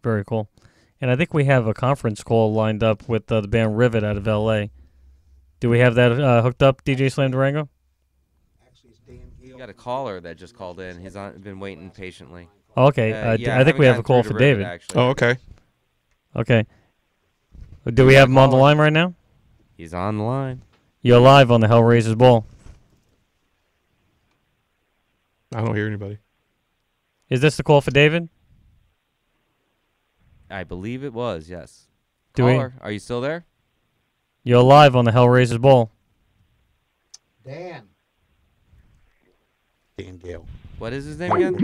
Very cool. And I think we have a conference call lined up with the band Rivet out of L.A. Do we have that hooked up, DJ Slam Durango? Actually, it's Dan Gale. You got a caller that just called in. He's been waiting patiently. Okay, I think we have a call for David. Actually. Oh, okay. Okay. Do we have him on the line right now? He's on the line. You're live on the Hellraisers Ball. I don't hear anybody. Is this the call for David? I believe it was, yes. Caller, are you still there? You're live on the Hellraisers Ball. Dan Gale. What is his name again?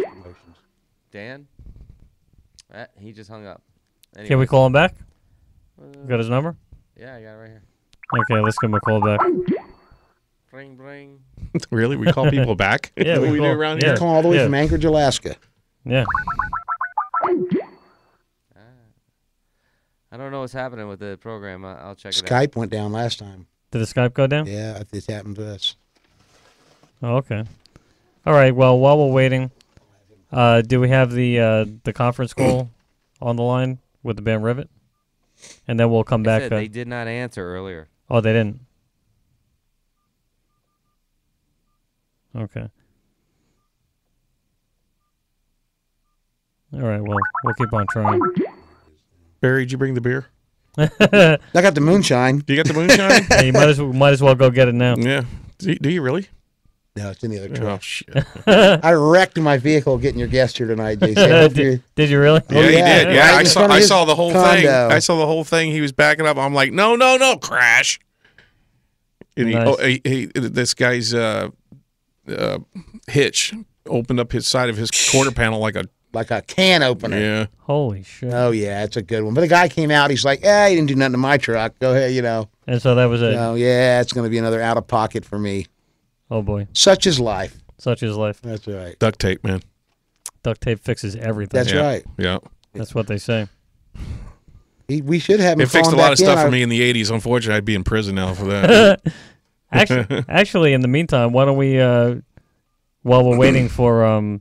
Dan? He just hung up. Anyways. Can we call him back? Got his number? Yeah, I got it right here. Okay, let's give him a call back. Bring, bring. Really? We call people back? Yeah, we do around here? He's calling all the way from Anchorage, Alaska. Yeah. I don't know what's happening with the program. I'll check it out. Skype went down last time. Did the Skype go down? Yeah, this happened to us. Oh, okay. All right. Well, while we're waiting, do we have the conference call on the line with the band Rivet? And then we'll come I back. said they did not answer earlier. Oh, they didn't. Okay. All right. Well, we'll keep on trying. Barry, did you bring the beer? I got the moonshine. Do you got the moonshine? Hey, you might as well go get it now. Yeah. Do you really? No, it's in the other Oh, truck. shit. I wrecked my vehicle getting your guest here tonight, Jason. I hope Did you really? Yeah, he yeah, did. Yeah, right I in saw. front of I his saw the whole thing. condo. I saw the whole thing. He was backing up. I'm like, no, crash. And Nice. this guy's hitch opened up his side of his quarter panel like a can opener. yeah. Holy shit. Oh, yeah, it's a good one. But the guy came out. He's like, he didn't do nothing to my truck. Go ahead, And so that was it. No, yeah, it's going to be another out-of-pocket for me. Oh, boy. Such is life. Such is life. That's right. Duct tape, man. Duct tape fixes everything. That's right. Yeah. That's what they say. We should have him It fixed a calling lot back of stuff in. for me in the '80s. Unfortunately, I'd be in prison now for that. Actually, in the meantime, why don't we, while we're waiting for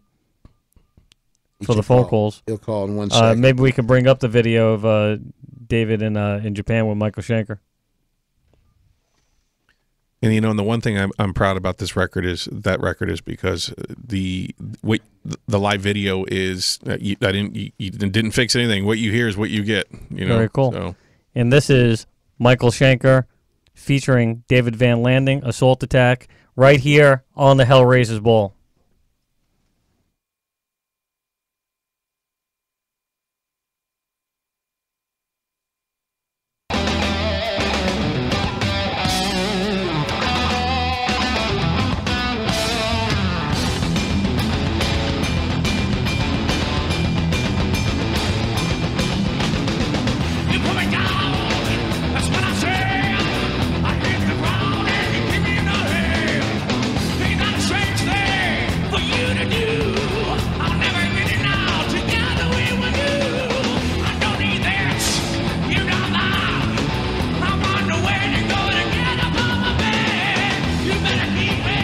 the phone calls, He'll call in 1 second. maybe we could bring up the video of David in Japan with Michael Schenker. And and the one thing I'm proud about this record is because the live video is you didn't fix anything. What you hear is what you get. Very cool. So. And this is Michael Schenker featuring David Van Landing, Assault Attack, right here on the Hellraisers Ball. You put me down, that's what I say. I hit the ground and you kick me in the head. Ain't that a strange thing for you to do? I'll never get it now, together we will do. I don't need this, you know that. I'm on the way to go to get up on my bed. You better keep me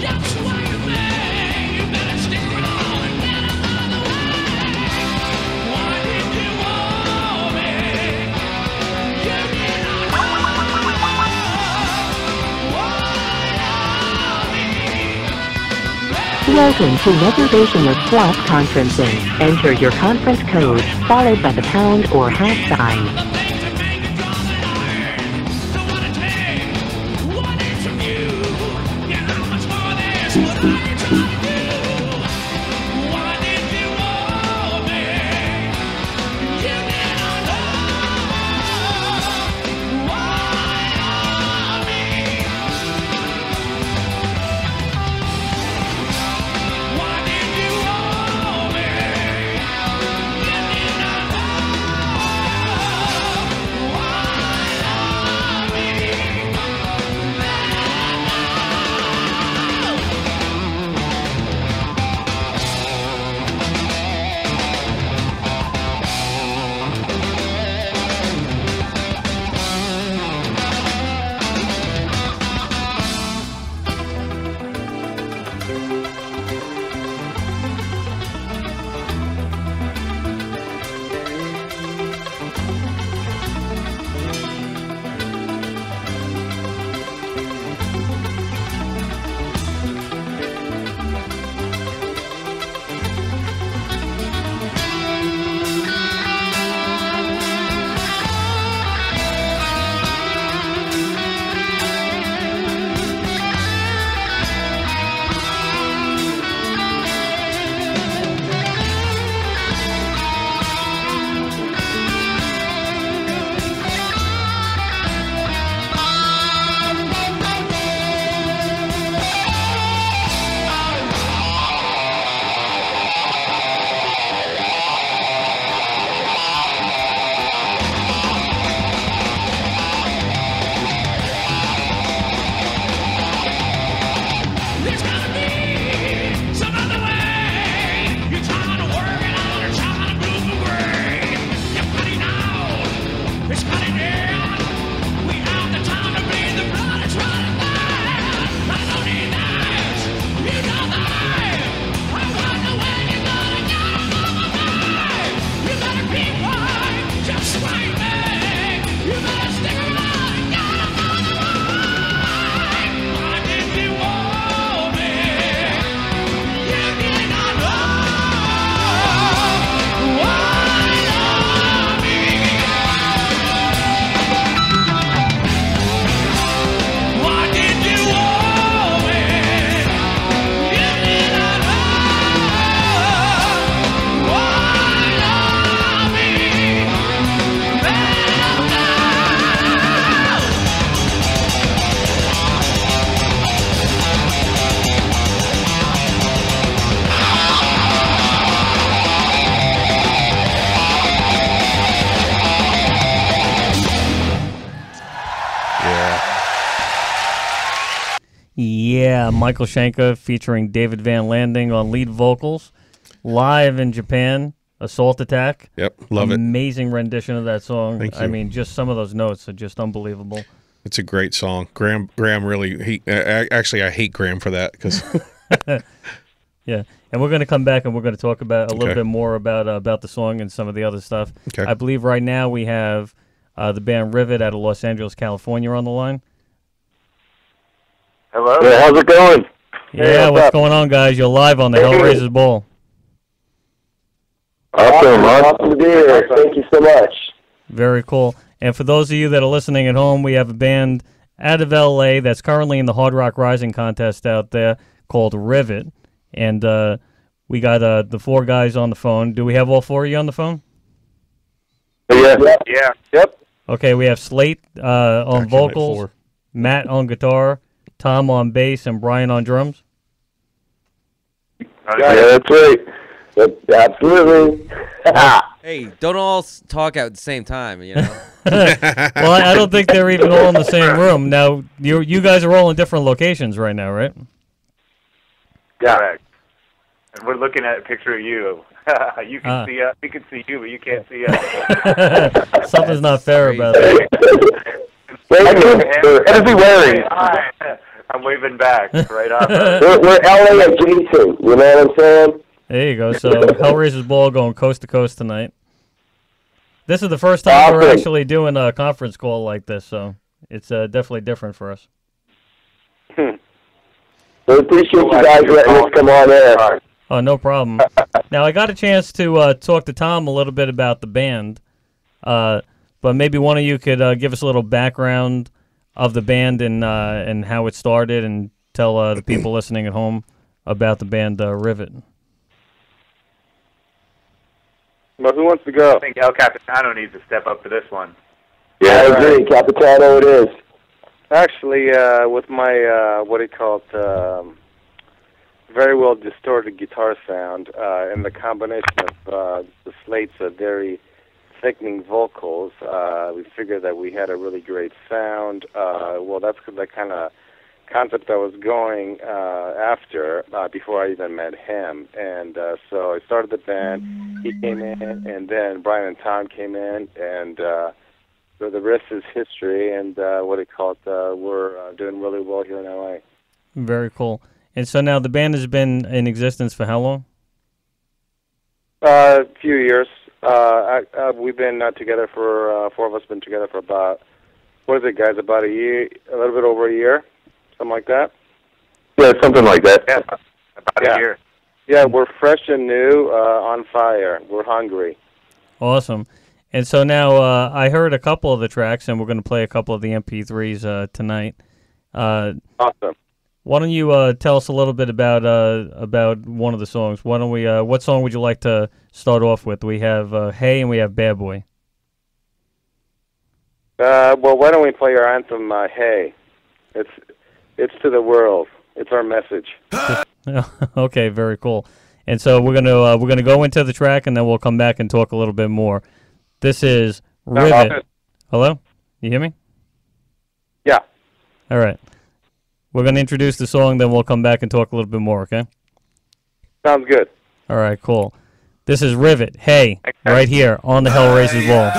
just the way you may. You better stick around and get up on the way. Why did you want me? You did not know Welcome to Reservation of Slot Conferencing. Enter your conference code, followed by the pound or hash sign. the things that make it draw the line. So what it takes, what it's from you. Yeah, how much more of this would I try to do? Why did you want me? You did not know why me. Why did you want me? You did not know why me. Yeah, Michael Schenker featuring David Van Landing on lead vocals, live in Japan. Assault Attack. Yep, love it. Amazing rendition of that song. Thank you. I mean, just some of those notes are just unbelievable. It's a great song. Graham really. Actually, I hate Graham for that because. Yeah, and we're going to come back and we're going to talk about a little Okay. bit more about the song and some of the other stuff. Okay. I believe right now we have the band Rivet out of Los Angeles, California, on the line. Hello. Yeah, how's it going? Yeah, what's going on, guys? You're live on the Hellraisers Ball. Awesome to be here. Thank you so much. Very cool. And for those of you that are listening at home, we have a band out of L.A. that's currently in the Hard Rock Rising contest out there called Rivet. And we got the four guys on the phone. Do we have all four of you on the phone? Yeah. Yep. Okay, we have Slate on Actually, vocals, 4. Matt on guitar, Tom on bass, and Brian on drums. Yeah, that's right. Absolutely. Hey, don't all talk out at the same time, you know? Well, I don't think they're even all in the same room. Now, you guys are all in different locations right now, right? Yeah. Correct. And we're looking at a picture of you. You can see us. We can see you, but you can't see us. Something's not fair about that. What is he wearing? I'm waving back right off. We're LA adjacent. You know what I'm saying? There you go. So Hellraisers Ball going coast to coast tonight. This is the first time we're actually doing a conference call like this, so it's definitely different for us. We appreciate you guys letting us come on air. Oh, no problem. Now, I got a chance to talk to Tom a little bit about the band, but maybe one of you could give us a little background of the band and how it started and tell the people listening at home about the band Rivet. Well, who wants to go? I think El Capitano needs to step up to this one. Yeah, I agree. Capitano it is. Actually, with my, very well distorted guitar sound, and the combination of the Slate's very thickening vocals, we figured that we had a really great sound. Well, that's the kind of concept I was going after before I even met him. And so I started the band, he came in, and then Brian and Tom came in, and so the rest is history, and we're doing really well here in L.A. Very cool. And so now the band has been in existence for how long? A few years. We've been together for, four of us been together for about, what is it, guys, about a year, a little bit over a year, something like that? Yeah, something like that. Yeah, about a year. Yeah, we're fresh and new, on fire. We're hungry. Awesome. And so now I heard a couple of the tracks, and we're going to play a couple of the MP3s tonight. Awesome. Why don't you tell us a little bit about one of the songs? Why don't we? What song would you like to start off with? We have "Hey" and we have "Bad Boy." Well, why don't we play our anthem, "Hey"? It's to the world. It's our message. Okay, very cool. And so we're gonna go into the track, and then we'll come back and talk a little bit more. This is Rivet. Hello, you hear me? Yeah. All right. We're going to introduce the song, then we'll come back and talk a little bit more, okay? Sounds good. All right, cool. This is Rivet, Hey, right here on the Hellraisers Ball.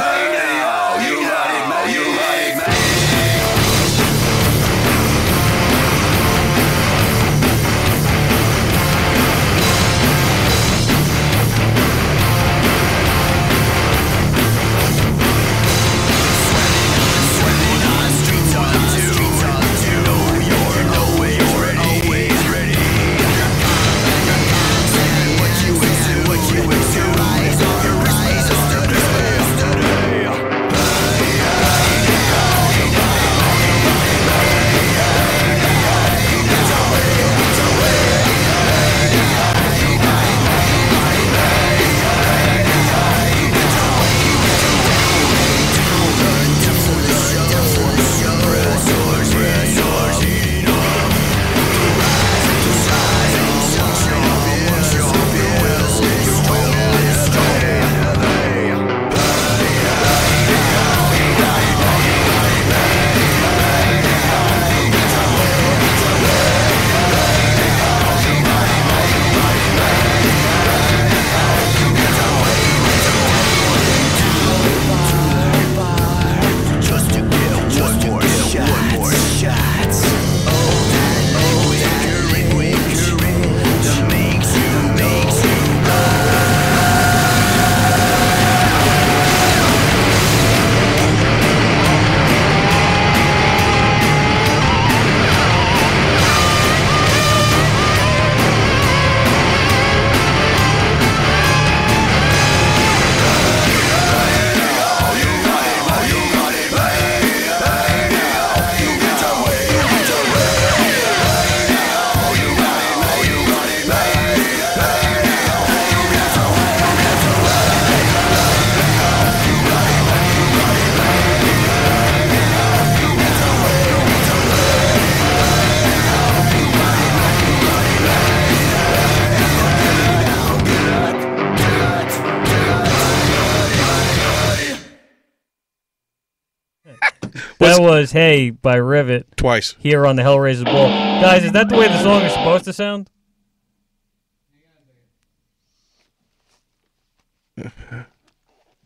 That was Hey by Rivet. Twice. Here on the Hellraisers Ball. Guys, is that the way the song is supposed to sound?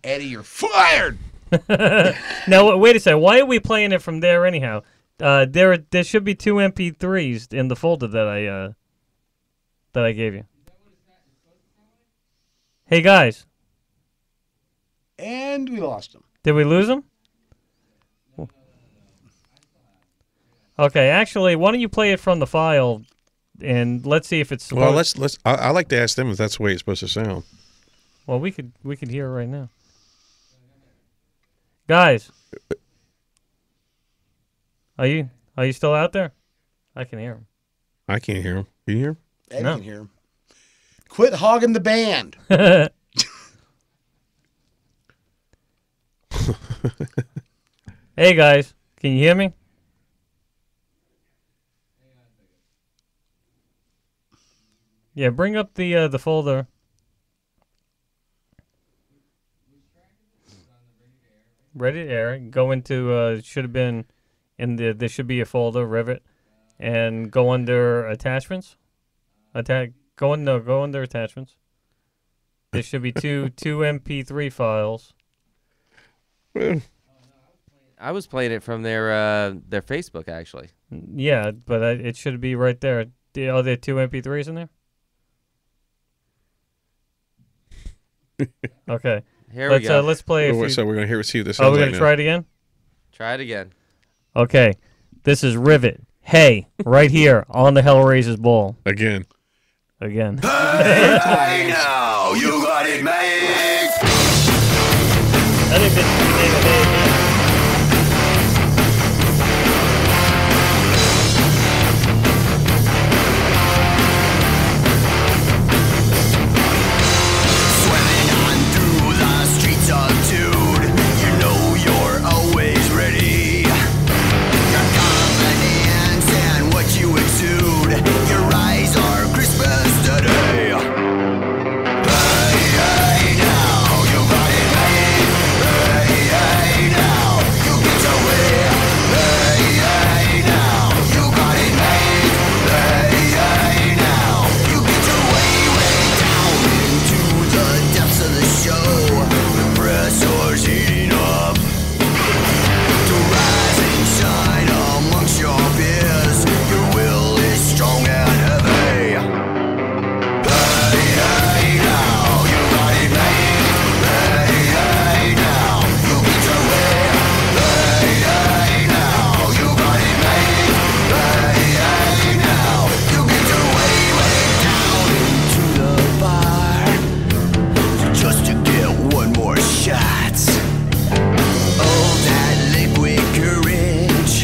Eddie, you're fired. Now, wait a second. Why are we playing it from there anyhow? There should be 2 MP3s in the folder that I gave you. Hey, guys. And we lost him. Did we lose him? Okay, actually, why don't you play it from the file, and let's see if it's. Well, let's. I like to ask them if that's the way it's supposed to sound. Well, we could hear it right now, guys. Are you still out there? I can hear him. I can't hear him. Can you hear him? Eddie No. can hear him. Quit hogging the band. Hey guys, can you hear me? Yeah, bring up the folder. Ready to air. Go into should have been in the there should be a folder, Rivet, and go under attachments. Go under attachments. There should be two MP3 files. I was playing it from their Facebook actually. Yeah, but it should be right there. Are there 2 MP3s in there? Okay. Here we go. Let's play. So we're gonna see what this. Oh, we're sounds gonna like try now. it again. Try it again. Okay. This is Rivet. Hey, right here on the Hellraisers Ball. Again. Hey now, you got it made. I think this is the name of it. Swimming on through the streets of Dude. You know you're always ready. Your confidence and what you exude. Your eyes are Christmas today. Hey, hey, now, you got it made. Hey, hey, now, you get away. Hey, hey, now, you got it made. Hey, hey, now, you get away, way down into the depths of the show. The pressure's heating up to rise and shine amongst your peers. Your will is strong and heavy. Hey, hey, now, you got it made. Hey, hey, now, you get away. Hey, hey, now, you got it made. Hey, hey, now, you get away, way down into the bar just to get one more shot of that liquid courage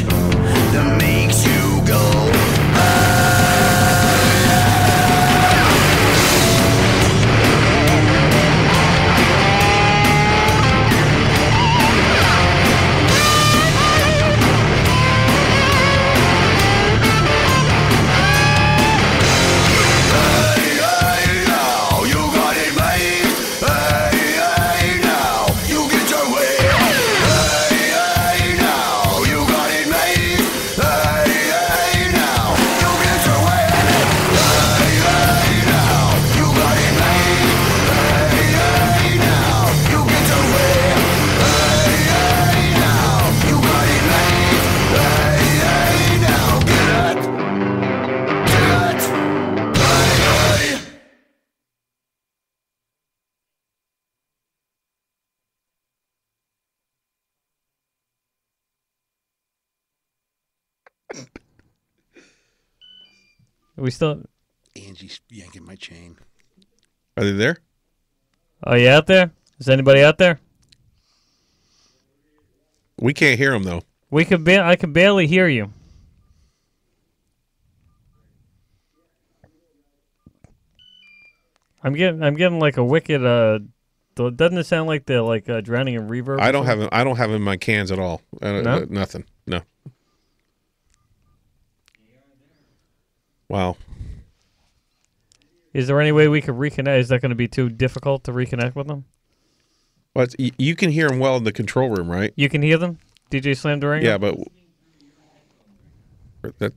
that makes you go. Hey, hey, now, you got it made. Hey, hey, now, you get your way. Hey, hey, now, you got it made. Hey, hey, now, you get your way. Hey, hey, now, you got it made. Hey, hey, now, you get your way. Hey, hey, now, you got it made. Hey, hey, now, get it. Hey, hey. Are we still? Angie's yanking my chain. Are they there? Are you out there? Is anybody out there? We can't hear them though. I can barely hear you. I'm getting like a wicked. Doesn't it sound like they're like drowning in reverb? I don't have them in my cans at all. No? Nothing. No. Wow. Is there any way we could reconnect? Is that going to be too difficult to reconnect with them? Well, you can hear them well in the control room, right? You can hear them? DJ Slam Durango? Yeah, but that.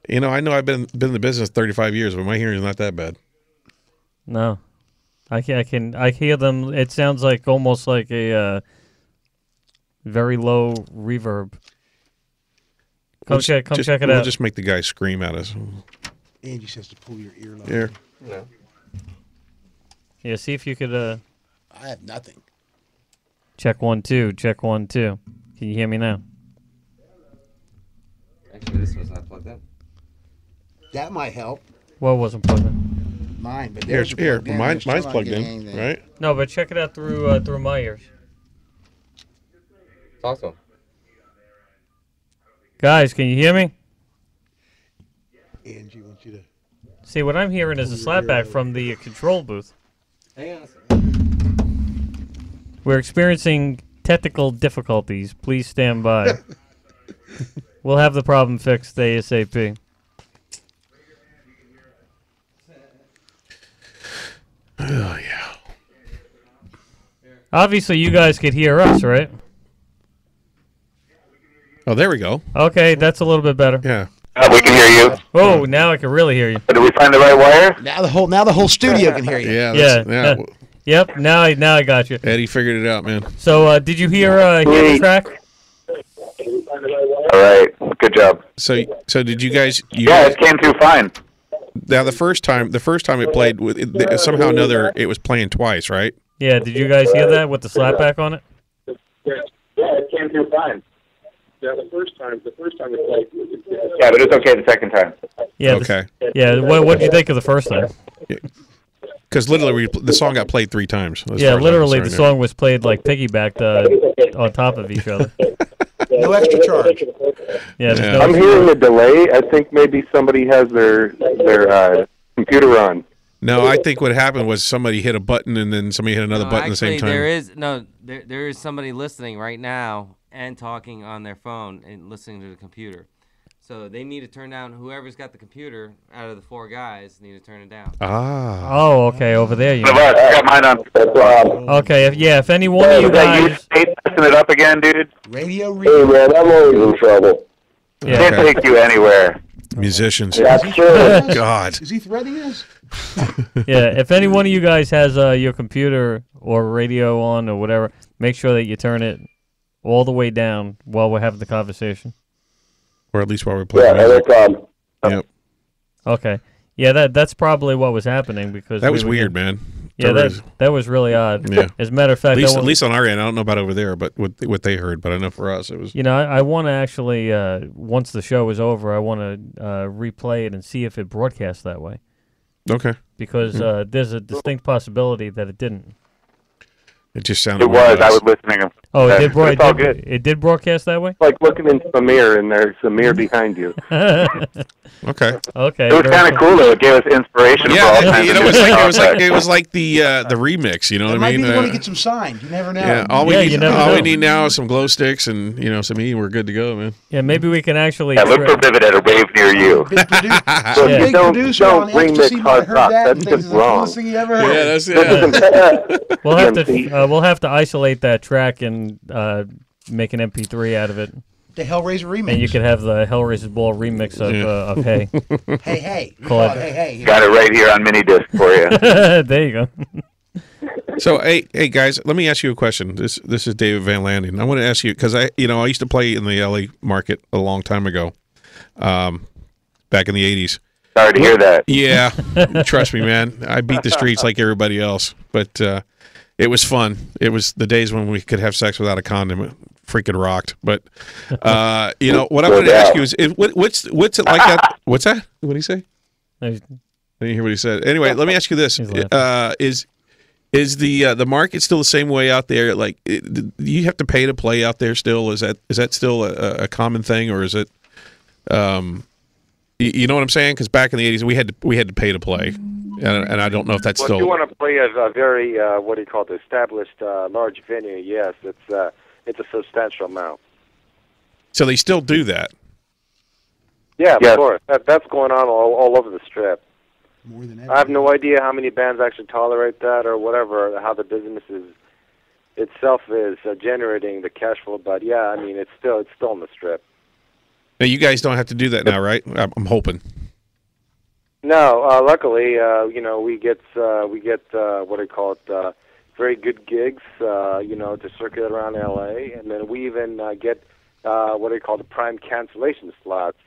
You know, I know I've been in the business 35 years, but my hearing is not that bad. No, I hear them. It sounds like almost like a very low reverb. Check it out. We'll just make the guy scream at us. Angie says to pull your earlobe. Here. No. Yeah, see if you could. I have nothing. Check 1 2. Check 1 2. Can you hear me now? Actually, this was not plugged in. That might help. What wasn't plugged in? Mine, but Here, there's mine's plugged in, right? No, but check it out through my ears. Talk to him. Guys, can you hear me? Angie wants you to. See, what I'm hearing is a slapback from the control booth. Hang on a second. We're experiencing technical difficulties. Please stand by. We'll have the problem fixed ASAP. Oh, yeah. Obviously, you guys could hear us, right? Oh, there we go. Okay, that's a little bit better. Yeah. We can hear you. Oh, now I can really hear you. Did we find the right wire? Now the whole studio can hear you. Yeah. Yeah. Yep. Now I got you. Eddie figured it out, man. So, did you hear the track? All right. Good job. So did you guys? Yeah, it came through fine. Now the first time it played, somehow or another, it was playing twice, right? Yeah. Did you guys hear that with the slapback on it? Yeah, it came through fine. Yeah, the first time it played. Yeah, but it's okay the second time. Yeah. Okay. Yeah. What did you think of the first time? Because literally, the song got played 3 times. Yeah, literally, the song was played like piggybacked on top of each other. No extra charge. Yeah. Yeah. I'm hearing a delay. I think maybe somebody has their computer on. No, I think what happened was somebody hit a button and then somebody hit another button at the same time. There is somebody listening right now and talking on their phone and listening to the computer. So they need to turn down, whoever's got the computer out of the 4 guys need to turn it down. Ah. Oh, okay, over there. You I got mine on. Okay, if any one of you guys... messing it up again, dude? Radio read. Hey, man, I'm always in trouble. Yeah. Can't take you anywhere. Musicians. That's true. God. Is he threatening us? Yeah, if any one of you guys has your computer or radio on or whatever, make sure that you turn it all the way down while we're having the conversation. Or at least while we're playing. Yeah, no problem. Yep. Okay. Yeah, that's probably what was happening because That was weird, man. Yeah, that was really odd. Yeah. As a matter of fact, at least on our end, I don't know about over there, but what they heard. But I know for us, it was. You know, I want to actually once the show is over, I want to replay it and see if it broadcast that way. Okay. Because there's a distinct possibility that it didn't. It just sounded. It was. I was listening. Oh, it did. It's all good. It did broadcast that way. Like looking into the mirror, and there's a mirror behind you. Okay. Okay. It was kind of cool though. It gave us inspiration. For all kinds it of was different like concepts. it was like the remix. You know what I Might mean? be the one to get some signed. You never know. Yeah. All we you never know. need now is some glow sticks and some E. We're good to go, man. Yeah, maybe we can actually. Yeah, look for Vivid at a rave near you. Big Yeah. producer on don't remix Ecstasy might hard heard rock. that. That's and thinks just it's the wrong. coolest thing he ever heard. Yeah, that's it. We'll have to isolate that track and make an MP3 out of it. The Hellraiser remix. And you could have the Hellraisers Ball remix of Hey. Hey. Call it- Hey. Got it right here on mini disc for you. There you go. So, hey, guys, let me ask you a question. This is David Van Landing. I want to ask you because I used to play in the LA market a long time ago, back in the '80s. Sorry to hear that. Yeah, trust me, man. I beat the streets like everybody else, but it was fun. It was the days when we could have sex without a condom. It freaking rocked. But what I wanted to ask you is what's it like that? What's that? What did he say? I didn't hear what he said. Anyway, let me ask you this: Is the market still the same way out there? Like, do you have to pay to play out there still? Is that still a common thing, or is it? You know what I'm saying? Because back in the '80s, we had to pay to play, and I don't know if that's Well, still. if you want to play a very what do you call it, established large venue, yes, it's a substantial amount. So they still do that. Yeah, Yes. of course. That's going on all over the strip. More than ever. I have no idea how many bands actually tolerate that or whatever, how the business is itself is generating the cash flow. But yeah, I mean, it's still on the Strip. Now you guys don't have to do that now, right? I'm hoping. No, luckily, we get what do you call it? Very good gigs, to circulate around LA, and then we even get what do you call the prime cancellation slots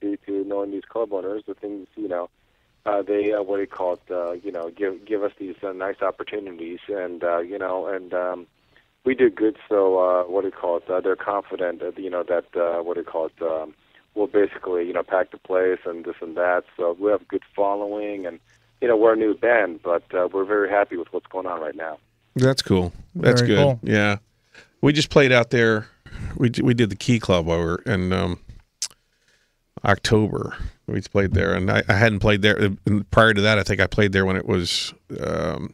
due to knowing these club owners. The things, they what do you call it? Give us these nice opportunities, and we do good. So what do you call it? They're confident that that what do you call it? We'll basically pack the place and this and that. So we have a good following, and we're a new band, but we're very happy with what's going on right now. That's cool. That's Very good. cool. Yeah, we just played out there. We did the Key Club over in October. We played there, and I hadn't played there prior to that. I think I played there when it was what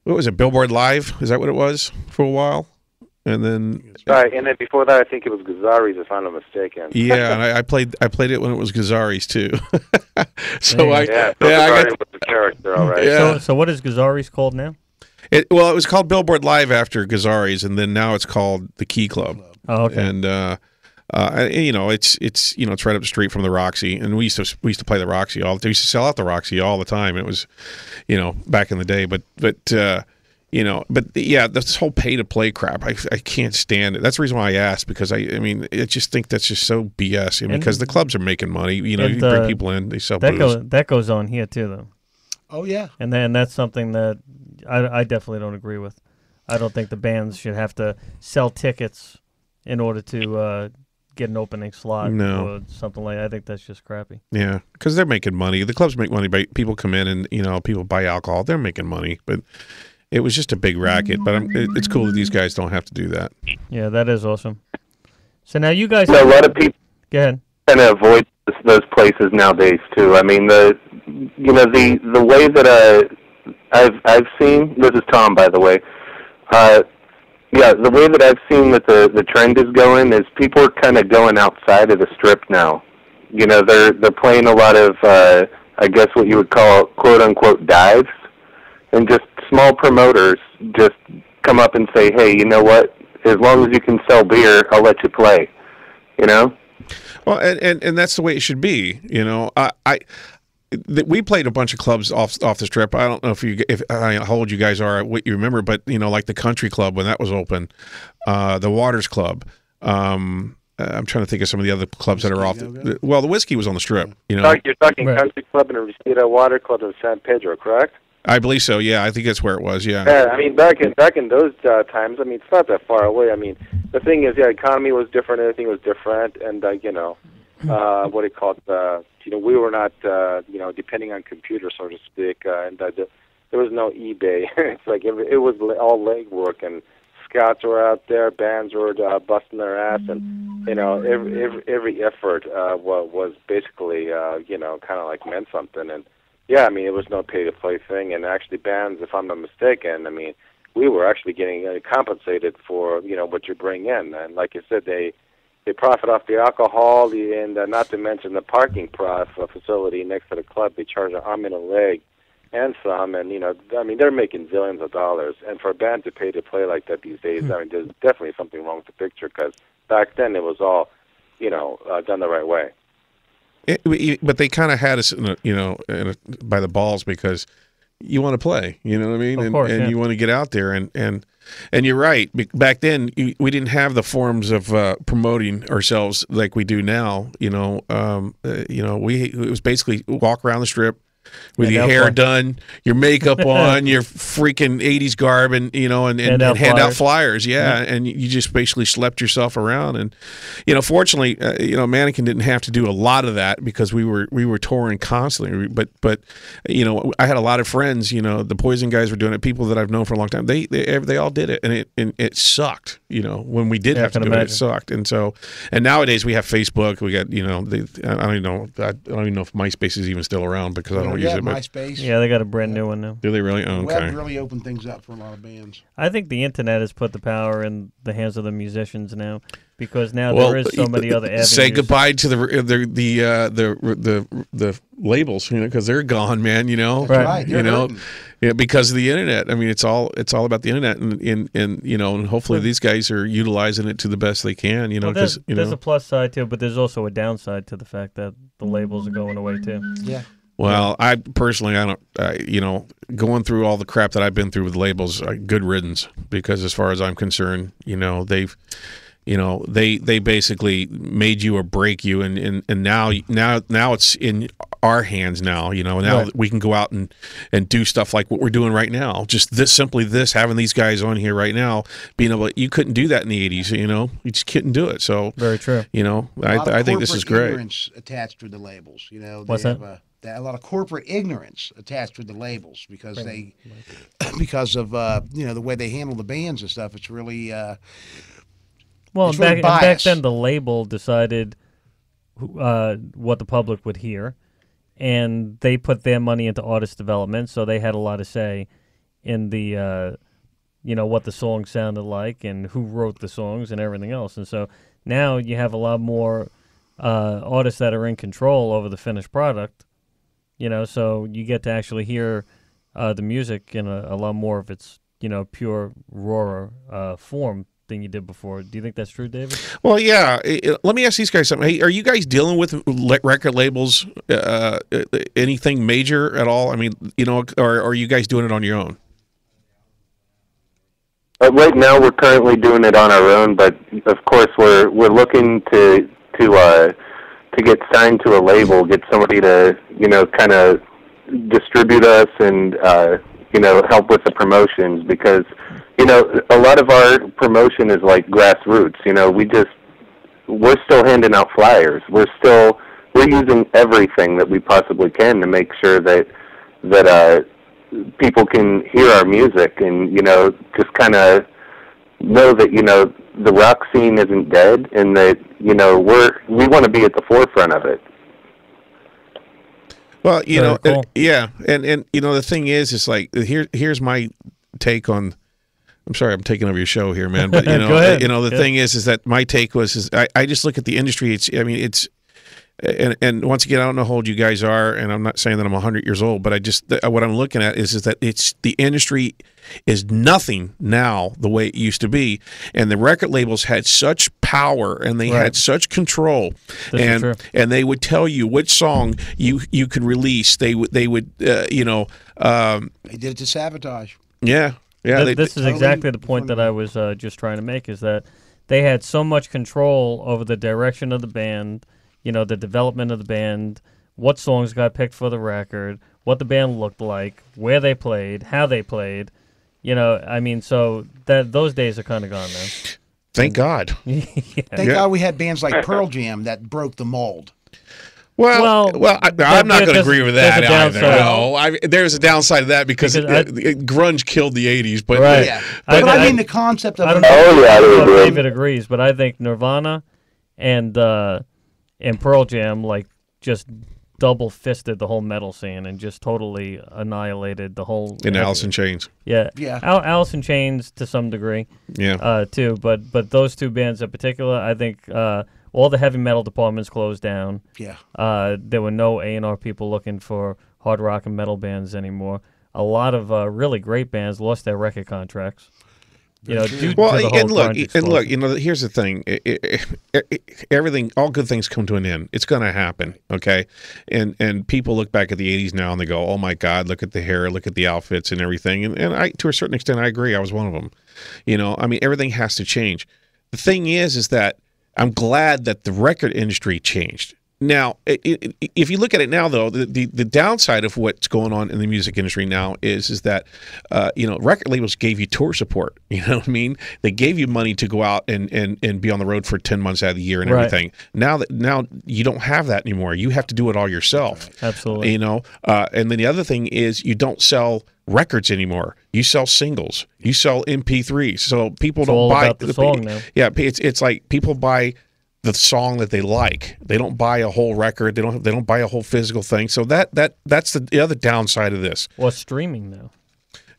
was it? Billboard Live? Is that what it was for a while? And then Right, and then before that, I think it was Gazzari's, if I'm not mistaken. yeah, and I played it when it was Gazzari's too. So Gazzari was the character, all right. Yeah. So what is Gazzari's called now? It was called Billboard Live after Gazzari's, and then now it's called the Key Club. Oh, okay. And it's right up the street from the Roxy, and we used to play the Roxy we used to sell out the Roxy all the time. It was, back in the day, but yeah, this whole pay to play crap, I can't stand it. That's the reason why I asked, because I just think that's just so BS. Because the clubs are making money. You bring people in, they sell booze. That goes on here too, though. Oh yeah. And then that's something that I definitely don't agree with. I don't think the bands should have to sell tickets in order to get an opening slot or something like that. I think that's just crappy. Yeah, because they're making money. The clubs make money by people come in and people buy alcohol. They're making money, but it was just a big racket. But it's cool that these guys don't have to do that. Yeah, that is awesome. So now you guys. A lot of people go ahead. kind of avoid those places nowadays too. I mean, the way that I've seen. This is Tom, by the way. Yeah, the way that I've seen that the trend is going is people are kind of going outside of the Strip now. They're playing a lot of I guess what you would call quote unquote dives, and just small promoters just come up and say, hey, you know what? As long as you can sell beer, I'll let you play. Well, and that's the way it should be. We played a bunch of clubs off the Strip. I don't know how old you guys are, what you remember, but like the Country Club when that was open, the Waters Club. I'm trying to think of some of the other clubs that are off. The Whiskey was on the Strip. You're talking Right. Country Club and Reseda Water Club in San Pedro, correct? I believe so. Yeah, I think that's where it was. Yeah. Yeah, I mean, back in those times, I mean, it's not that far away. I mean, the thing is, economy was different, everything was different, and what do you call it? We were not, depending on computers, so to speak, and there was no eBay. It's like it was all legwork, and scouts were out there, bands were busting their ass, and every effort was basically, kind of like meant something. And yeah, I mean, it was no pay-to-play thing, and actually bands, if I'm not mistaken, I mean, we were actually getting compensated for what you bring in, and like you said, they profit off the alcohol, and not to mention the parking facility next to the club. They charge an arm and a leg and some, and I mean, they're making zillions of dollars. And for a band to pay to play like that these days, I mean, there's definitely something wrong with the picture, because back then it was all, done the right way. But they kind of had us, by the balls, because you want to play, you know what I mean? Of course, and you want to get out there. And you're right. Back then, we didn't have the forms of promoting ourselves like we do now. It was basically walk around the Strip with your hair done, your makeup on, your freaking 80s garb, and hand out flyers. Yeah, and you just basically slept yourself around. And fortunately, Mannequin didn't have to do a lot of that because we were touring constantly. But I had a lot of friends. The Poison guys were doing it. People that I've known for a long time. They all did it, and it sucked. When we did have to do it, it sucked. And nowadays we have Facebook. We got I don't even know if MySpace is even still around, because I don't don't use yeah, it. But MySpace. Yeah, they got a brand new one now. do they really? Oh, okay. Web really opened things up for a lot of bands. I think the internet has put the power in the hands of the musicians now, because now Well, there is so many other avenues. say goodbye to the labels, because they're gone, man. That's right. You know, because of the internet. I mean, it's all about the internet, and and hopefully these guys are utilizing it to the best they can. Well, Because there's a plus side to it, but there's also a downside to the fact that the labels are going away too. Yeah. Well, I personally, I don't, going through all the crap that I've been through with labels, good riddance, because as far as I'm concerned, they've, they basically made you or break you, and now it's in our hands now, now Right. we can go out and do stuff like what we're doing right now. Just having these guys on here right now, being able you couldn't do that in the 80s, you just couldn't do it. So Very true. I think this is great. Ignorance attached to the labels, What's they that? have a lot of corporate ignorance attached to the labels because because of the way they handle the bands and stuff. It's really Well, it's really back biased. then the label decided what the public would hear, and they put their money into artist development, so they had a lot to say in the what the song sounded like and who wrote the songs and everything else. And so now you have a lot more artists that are in control over the finished product. So you get to actually hear the music in a lot more of its pure raw form than you did before. Do you think that's true, David? Well, yeah. Let me ask these guys something. Hey, are you guys dealing with record labels, anything major at all? I mean, or are you guys doing it on your own? Right now, we're currently doing it on our own, but of course, we're looking to get signed to a label, get somebody to kind of distribute us and help with the promotions, because a lot of our promotion is like grassroots. We're still handing out flyers. We're using everything that we possibly can to make sure that people can hear our music and just kind of know that the rock scene isn't dead, and that we want to be at the forefront of it. Well, Cool. yeah, and the thing is like here's my take on. I'm sorry, I'm taking over your show here, man. But Go ahead. the thing is that my take was I just look at the industry. And once again, I don't know how old you guys are, and I'm not saying that I'm 100 years old, but what I'm looking at is that the industry is nothing now the way it used to be, and the record labels had such power and they had such control, and they would tell you which song you could release. They would they did it to sabotage. Yeah. Yeah, this is exactly the point that I was just trying to make, is that they had so much control over the direction of the band, the development of the band, what songs got picked for the record, what the band looked like, where they played, how they played. So those days are kind of gone now. Thank God. Thank God we had bands like Pearl Jam that broke the mold. Well, I'm not going to agree with that either. Downside. No, there's a downside to that because grunge killed the 80s. But Right. Yeah. I But the concept of I don't it. know if David agrees, but I think Nirvana and Pearl Jam just double fisted the whole metal scene and just totally annihilated the whole. in Alice in Chains. Yeah, Yeah. Alice in Chains to some degree. Yeah. Too, but those two bands in particular, I think all the heavy metal departments closed down. Yeah. There were no A&R people looking for hard rock and metal bands anymore. A lot of really great bands lost their record contracts. Due to the whole grunge explosion. Here's the thing. Everything, all good things come to an end. It's going to happen, okay? And people look back at the 80s now and they go, oh, my God, look at the hair, look at the outfits and everything. And I, to a certain extent, I agree. I was one of them. Everything has to change. The thing is that I'm glad that the record industry changed. Now, if you look at it now, though, the downside of what's going on in the music industry now is that, record labels gave you tour support. You know what I mean? They gave you money to go out and be on the road for 10 months out of the year and everything. Now you don't have that anymore. You have to do it all yourself. Absolutely. And then the other thing is you don't sell records anymore. You sell singles. You sell MP3s. So people don't buy about the song now. Yeah, it's like people buy the song that they like. They don't buy a whole record. They don't buy a whole physical thing. So that's the other downside of this. Or streaming now.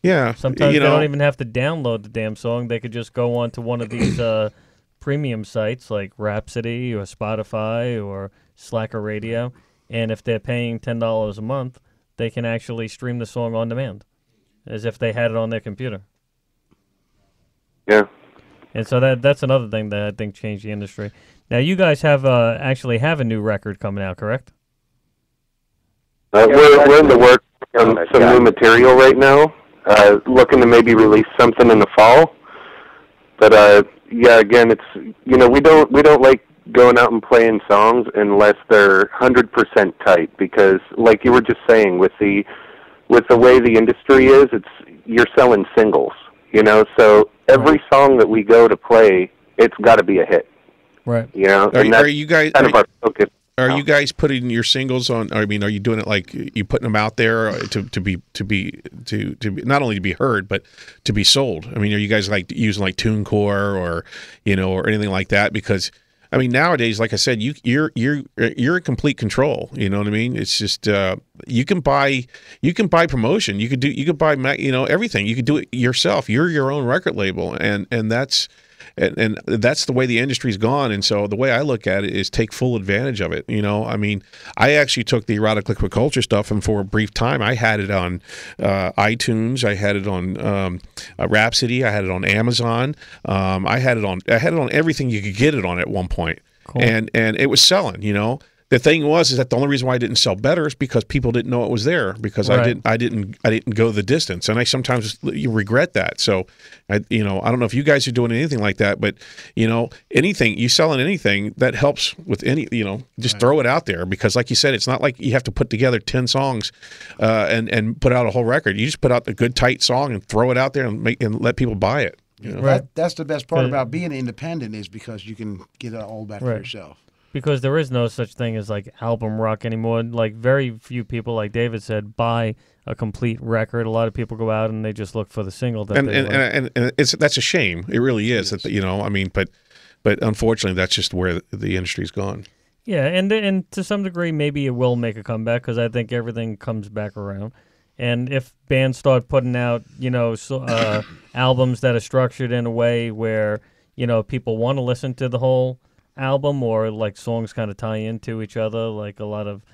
Yeah, Sometimes they don't even have to download the damn song. They could just go on to one of these premium sites like Rhapsody or Spotify or Slacker Radio, and if they're paying $10 a month, they can actually stream the song on demand, as if they had it on their computer. Yeah. And so that's another thing that I think changed the industry. Now you guys have actually have a new record coming out, correct? We're in the work on some new material right now. Looking to maybe release something in the fall. But yeah, again, it's we don't like going out and playing songs unless they're 100% tight, because like you were just saying, with the way the industry is, you're selling singles, so every song that we go to play, it's got to be a hit. Right. Are you guys kind of our focus. Are you guys putting your singles on? I mean, are you doing it like you putting them out there to be not only to be heard but to be sold? I mean, are you guys like using like TuneCore or or anything like that? Because I mean, nowadays, like I said, you're in complete control. You know what I mean? It's just you can buy promotion. You could buy everything. You could do it yourself. You're your own record label, and that's. And that's the way the industry's gone. And so the way I look at it is take full advantage of it. I mean, I actually took the erotic liquid culture stuff, and for a brief time, I had it on iTunes. I had it on Rhapsody. I had it on Amazon. I had it on everything you could get it on at one point. Cool. And it was selling. The thing is that the only reason why I didn't sell better is because people didn't know it was there, because right. I didn't go the distance, and I sometimes regret that. So I don't know if you guys are doing anything like that, but anything you selling anything that helps with any just right. Throw it out there, because like you said, it's not like you have to put together 10 songs and put out a whole record. You just put out a good tight song and throw it out there and let people buy it. Right. That's the best part about being independent, is because you can get it all back for yourself. Because there is no such thing as like album rock anymore. Like very few people, like David said, buy a complete record. A lot of people go out and they just look for the single that they like. And that's a shame. It really is. That I mean, but unfortunately, that's just where the industry's gone. Yeah, and to some degree, maybe it will make a comeback, because I think everything comes back around. And if bands start putting out, albums that are structured in a way where people want to listen to the whole album, or like songs kind of tie into each other, like a lot of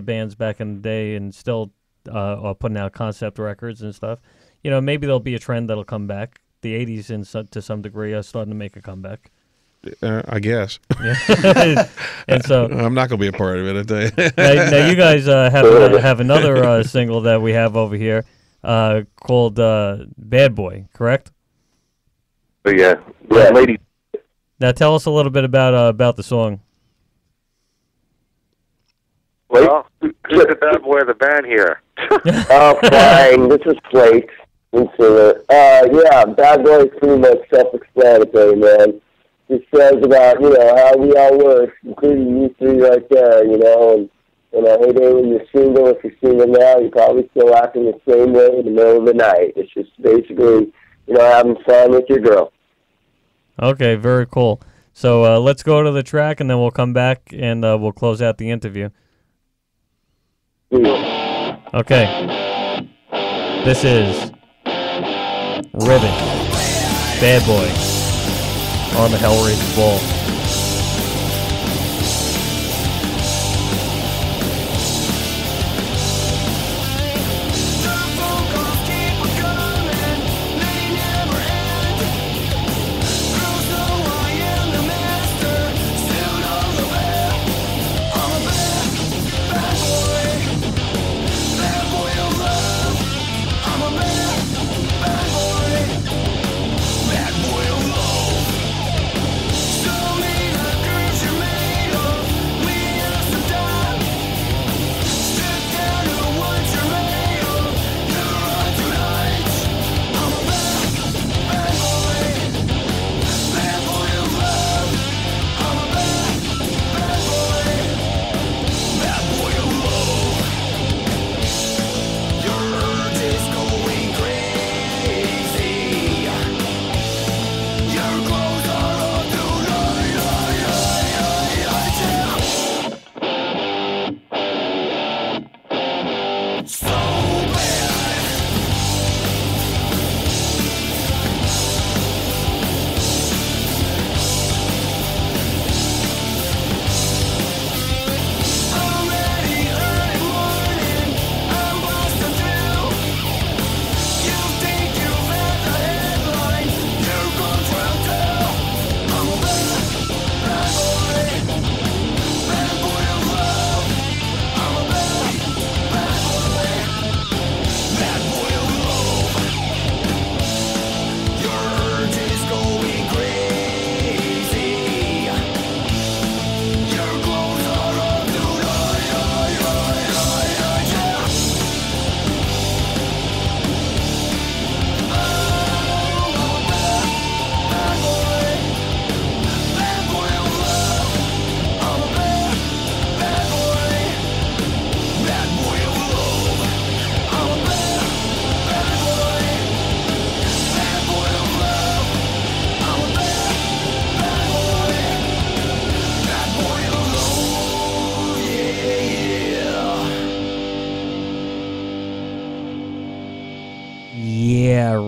bands back in the day, and still are putting out concept records and stuff. Maybe there'll be a trend that'll come back. The 80s to some degree are starting to make a comeback. I guess. Yeah. And so I'm not going to be a part of it, I tell you. now you guys have another single that we have over here called Bad Boy, correct? Yeah, lady. Now tell us a little bit about the song. Well, who's the bad boy of the band here? Oh, fine. This is Flake. Yeah, Bad Boy is pretty much self-explanatory, man. Just says about, how we all work, including you three right there, and I hate it when you're single. If you're single now, you're probably still acting the same way in the middle of the night. It's just basically, having fun with your girl. Okay, very cool. So let's go to the track, and then we'll come back, and we'll close out the interview. Okay. This is Ribbon, Bad Boy, on the Hellraisers Ball. Bad boy of love.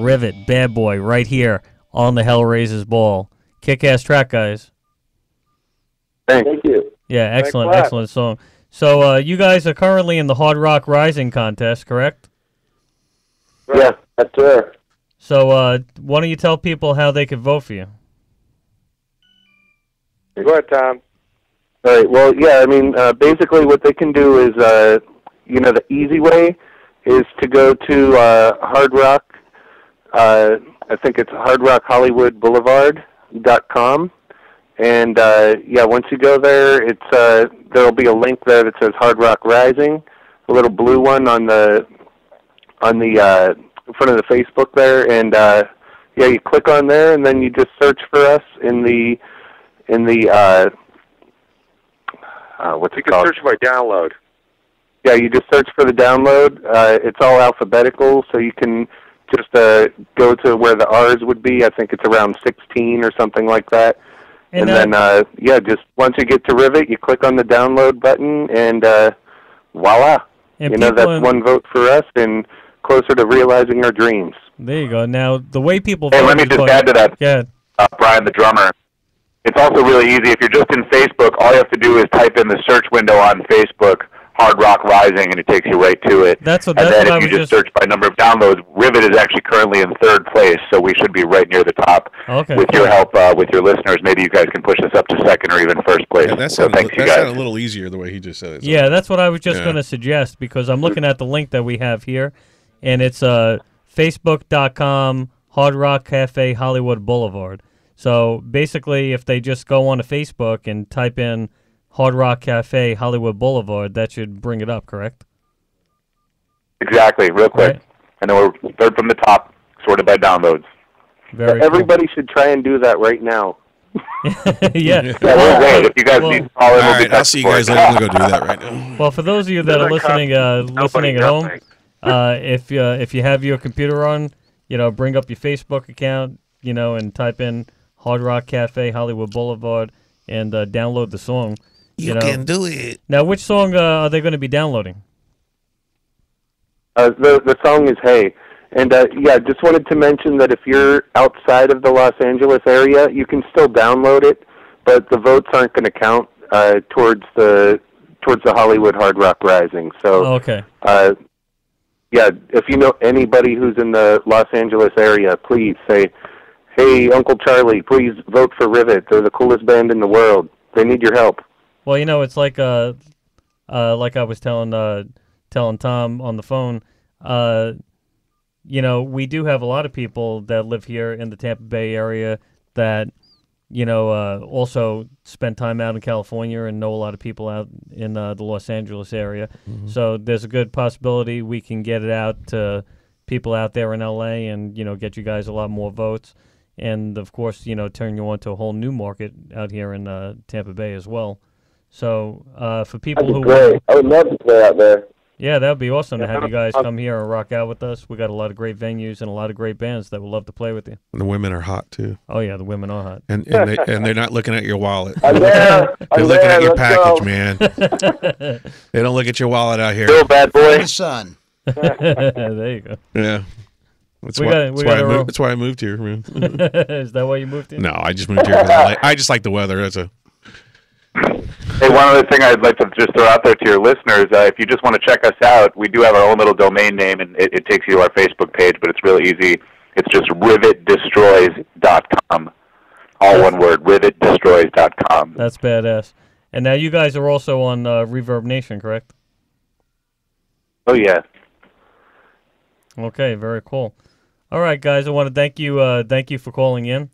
Rivet, Bad Boy, right here on the Hellraisers Ball. Kick-ass track, guys. Thank you. Yeah, excellent song. So you guys are currently in the Hard Rock Rising contest, correct? Yeah, that's fair. So why don't you tell people how they could vote for you? Go ahead, Tom. All right. Well, yeah. I mean, basically, what they can do is, the easy way is to go to Hard Rock. I think it's hardrockhollywoodboulevard.com, and once you go there, it's there'll be a link there that says Hard Rock Rising, a little blue one on the front of the Facebook there, and you click on there, and then you just search for us in the what's it called? You can search by download. Yeah, you just search for the download. It's all alphabetical, so you can just go to where the R's would be. I think it's around 16 or something like that. And then, just once you get to Rivet, you click on the download button, and voila. And that's one vote for us and closer to realizing our dreams. There you go. Now, the way people Hey, vote let me is just going- add to that, Go ahead. Brian, the drummer. It's also really easy. If you're just in Facebook, all you have to do is type in the search window on Facebook, Hard Rock Rising, and it takes you right to it. That's what and then I if you was just search by number of downloads, Rivet is actually currently in 3rd place, so we should be right near the top. Okay. With your help, with your listeners, maybe you guys can push us up to 2nd or even 1st place. Yeah, that so thanks, you that guys. sounded a little easier the way he just said it. So. Yeah, that's what I was just Yeah. going to suggest, because I'm looking at the link that we have here, and it's facebook.com Hard Rock Cafe Hollywood Boulevard. So basically, if they just go on to Facebook and type in Hard Rock Cafe Hollywood Boulevard, that should bring it up, correct? Exactly, real quick. Right. And then we're 3rd from the top, sorted by downloads. Very Everybody should try and do that right now. cool. Yeah. Yeah, we're great. If you guys need to call in, All we'll be right, I'll see you guys later. I'm going to go do that right now. Well, for those of you that are listening at home, if you have your computer on, bring up your Facebook account, and type in Hard Rock Cafe Hollywood Boulevard and download the song. You can do it. Now, which song are they going to be downloading? The song is Hey. And, just wanted to mention that if you're outside of the Los Angeles area, you can still download it, but the votes aren't going to count towards the Hollywood Hard Rock Rising. So, Okay. If you know anybody who's in the Los Angeles area, please say, hey, Uncle Charlie, please vote for Rivet. They're the coolest band in the world. They need your help. Well, it's like I was telling Tom on the phone. We do have a lot of people that live here in the Tampa Bay area that also spend time out in California and know a lot of people out in the Los Angeles area. Mm-hmm. So there's a good possibility we can get it out to people out there in LA and get you guys a lot more votes. And of course, turn you on to a whole new market out here in Tampa Bay as well. So for people That'd who be great. I would love to play out there. yeah, that would be awesome to have you guys come here and rock out with us. We got a lot of great venues and a lot of great bands that would love to play with you. And the women are hot too. Oh yeah, the women are hot. And they're not looking at your wallet. I'm there. They're I'm looking there. at your Let's package, go. man. They don't look at your wallet out here. Bill, bad boy. The sun. There you go. Yeah. That's We why, got- that's, we why got I our moved, own- that's why I moved here, man. Is that why you moved here? No, I just moved here because I just like the weather. That's a Hey, one other thing I'd like to just throw out there to your listeners, if you just want to check us out, we do have our own little domain name, and it takes you to our Facebook page, but it's really easy. It's just rivetdestroys.com. All one word, rivetdestroys.com. That's badass. And now you guys are also on Reverb Nation, correct? Oh, yeah. Okay, very cool. All right, guys, I want to thank you for calling in.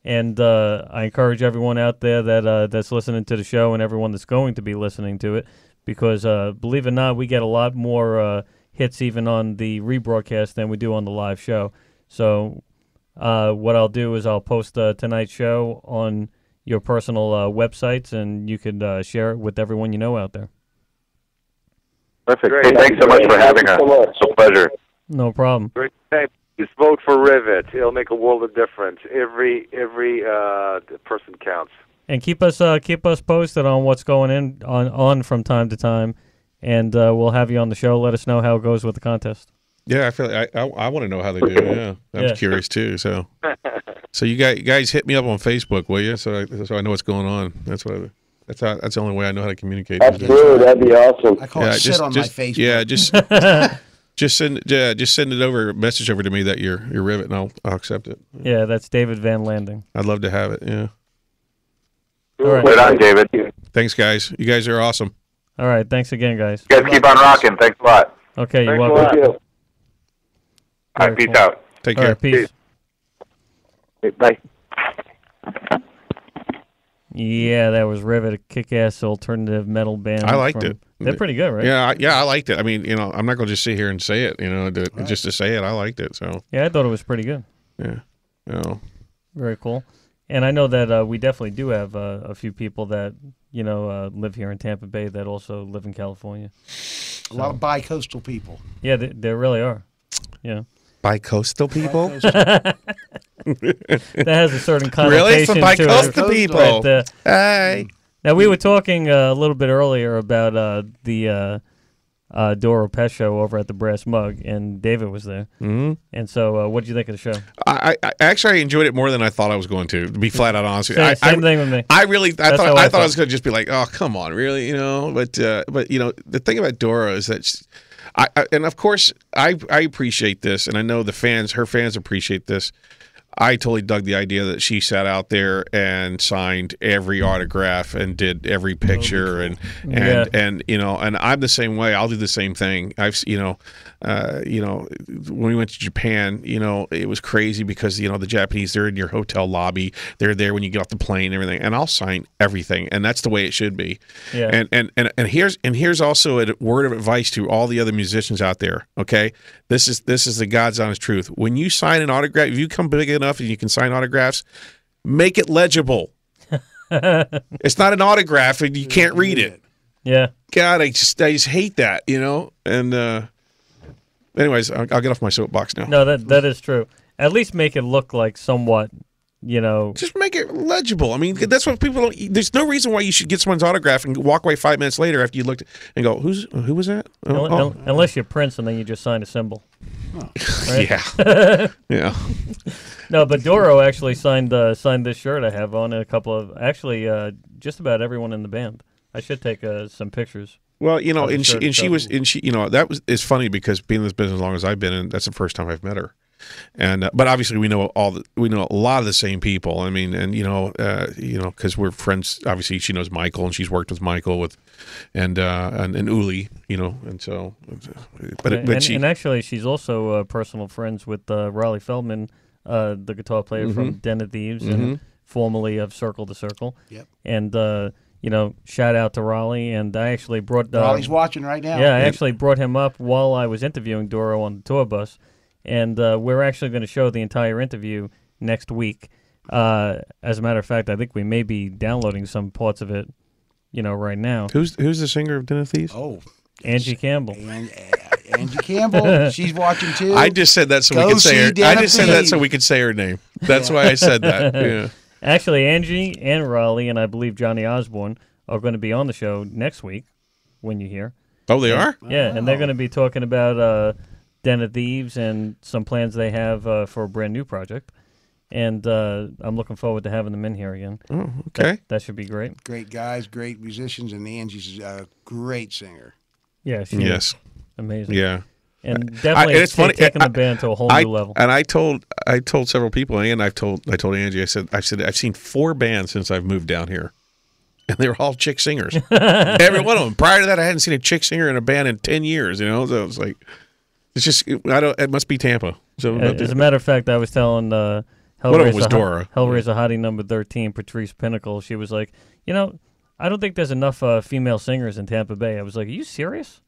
And I encourage everyone out there that's listening to the show and everyone that's going to be listening to it, because believe it or not, we get a lot more hits even on the rebroadcast than we do on the live show. So what I'll do is I'll post tonight's show on your personal websites, and you can share it with everyone you know out there. Perfect. Great. Hey, thanks so much for having us. so much. It's a pleasure. No problem. Great. Hey, just vote for Rivet. It'll make a world of difference. Every person counts. And keep us posted on what's going on from time to time, and we'll have you on the show. Let us know how it goes with the contest. Yeah, I feel like I want to know how they do. Yeah, I'm Yeah. curious too. So you guys hit me up on Facebook, will you? So I know what's going on. That's the only way I know how to communicate. Absolutely, that'd be awesome. I call it sit on my Facebook. Yeah, just send it over, message over to me that you're Rivet, and I'll accept it. Yeah, that's David Van Landing. I'd love to have it. Yeah. All right. Right on, David. Thanks, guys. You guys are awesome. All right. Thanks again, guys. You guys keep on rocking. Thanks a lot. Okay, you're Thanks a welcome. lot. All right, peace out. Take All care. right, peace. Bye. Yeah, that was Rivet, a kick-ass alternative metal band. I liked it. They're pretty good, right? Yeah, I liked it. I mean, I'm not going to just sit here and say it, just to say it. I liked it. So Yeah, I thought it was pretty good. yeah, Very cool. And I know that we definitely do have a few people that live here in Tampa Bay that also live in California. A lot of bi-coastal people. Yeah, there really are. Yeah. Bi-coastal people. That has a certain Really? connotation Some to it. bi-coastal people. But, Hey. now, we were talking a little bit earlier about the Doro Pet show over at the Brass Mug, and David was there. Mm-hmm. And so what did you think of the show? I actually enjoyed it more than I thought I was going to be flat out honest. Same thing with me. I thought I was going to just be like, oh, come on, really, But the thing about Dora is that and of course I appreciate this, and I know her fans appreciate this. I totally dug the idea that she sat out there and signed every autograph and did every picture and I'm the same way. I'll do the same thing. When we went to Japan, it was crazy because the Japanese, they're in your hotel lobby, they're there when you get off the plane and everything, and I'll sign everything, and that's the way it should be. Yeah. And here's also a word of advice to all the other musicians out there. Okay, this is the God's honest truth. When you sign an autograph, if you come big enough and you can sign autographs, make it legible. It's not an autograph and you can't read it. Yeah. God, I just hate that, And anyways, I'll get off my soapbox now. No, that is true. At least make it look like somewhat, Just make it legible. I mean, that's what people don't. There's no reason why you should get someone's autograph and walk away 5 minutes later after you looked and go, who was that? Unless you're Prince and then you just sign a symbol. Right? Yeah. Yeah. No, but Doro actually signed this shirt I have on, and a couple of just about everyone in the band. I should take some pictures. Well, it's funny because being in this business as long as I've been in, that's the first time I've met her. And but obviously we know a lot of the same people. I mean, and because we're friends. Obviously, she knows Michael, and she's worked with Michael and Uli, and so. And actually, she's also personal friends with Raleigh Feldman, the guitar player from Den of Thieves, and formerly of Circle to Circle. Yep. And shout out to Raleigh, and I actually brought. Raleigh's watching right now. Yeah, I actually brought him up while I was interviewing Doro on the tour bus. And we're actually going to show the entire interview next week. As a matter of fact, I think we may be downloading some parts of it, right now. Who's the singer of Den of Thieves? Oh, Angie Campbell. Angie Campbell, she's watching too. I just said that so we could say her. I just said that so we could say her name. That's why I said that. Yeah. Actually, Angie and Raleigh, and I believe Johnny Osborne are going to be on the show next week. When you hear. Oh, they are. Yeah, and they're going to be talking about. Den of Thieves and some plans they have for a brand new project. And I'm looking forward to having them in here again. Oh, okay. That should be great. Great guys, great musicians, and Angie's a great singer. Yeah, she is amazing. Yeah. And definitely it's funny, taking the band to a whole new level. And I told several people, and I told Angie, I said I've seen 4 bands since I've moved down here. And they were all chick singers. Every one of them. Prior to that, I hadn't seen a chick singer in a band in 10 years, So it's like... It's just it must be Tampa. So as a matter of fact, I was telling one of them was Dora. Hellraiser Hottie number 13, Patrice Pinnacle. She was like, I don't think there's enough female singers in Tampa Bay. I was like, are you serious?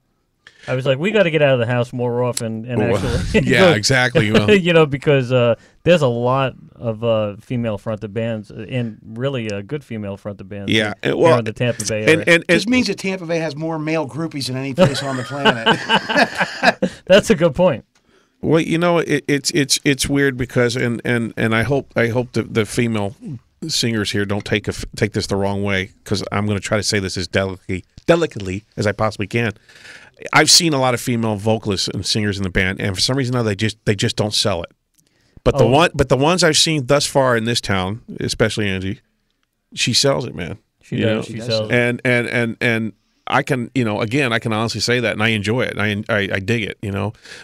I was like, we got to get out of the house more often and actually. Yeah, exactly. Well. Because there's a lot of female-fronted bands and really good female-fronted bands. Yeah, here in the Tampa Bay area. And this means that Tampa Bay has more male groupies than any place on the planet. That's a good point. Well, it's weird because and I hope the female singers here don't take this the wrong way, because I'm going to try to say this as delicately as I possibly can. I've seen a lot of female vocalists and singers in the band, and for some reason, they just don't sell it. But the ones I've seen thus far in this town, especially Angie, she sells it, man. She does. She sells it. And I can, again, I can honestly say that, and I enjoy it, and I dig it,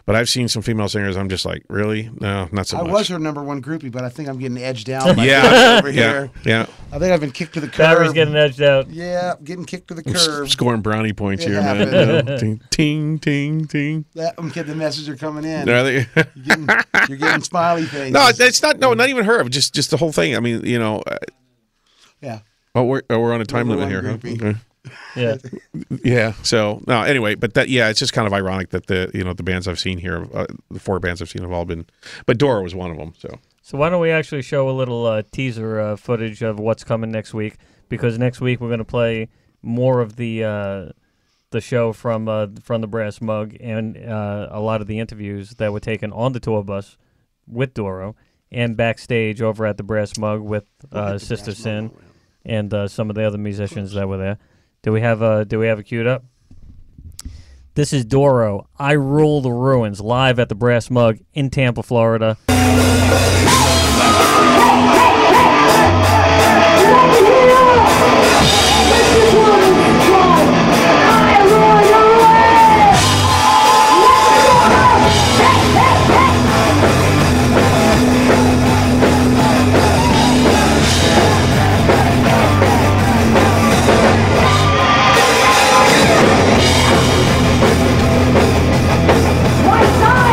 But I've seen some female singers, I'm just like, really? No, not so much. I was her #1 groupie, but I think I'm getting edged out by over here. Yeah. I think I've been kicked to the curb. Barry's getting edged out. Yeah, getting kicked to the curb. Scoring brownie points here, man. Ting, ting, ting, ting. I'm getting the messages are coming in. Are they? You're getting smiley faces. No, it's not. No, not even her. Just the whole thing. I mean, Yeah. Oh, we're on a time limit here. Huh? Yeah. Yeah. So no. Anyway, but it's just kind of ironic that the bands I've seen here, the 4 bands I've seen have all been, but Dora was one of them. So why don't we actually show a little teaser footage of what's coming next week? Because next week we're going to play more of the show from the Brass Mug, and a lot of the interviews that were taken on the tour bus with Doro and backstage over at the Brass Mug with Sister Sin and some of the other musicians that were there. Do we have it queued up? This is Doro, I Rule the Ruins, live at the Brass Mug in Tampa, Florida. White side!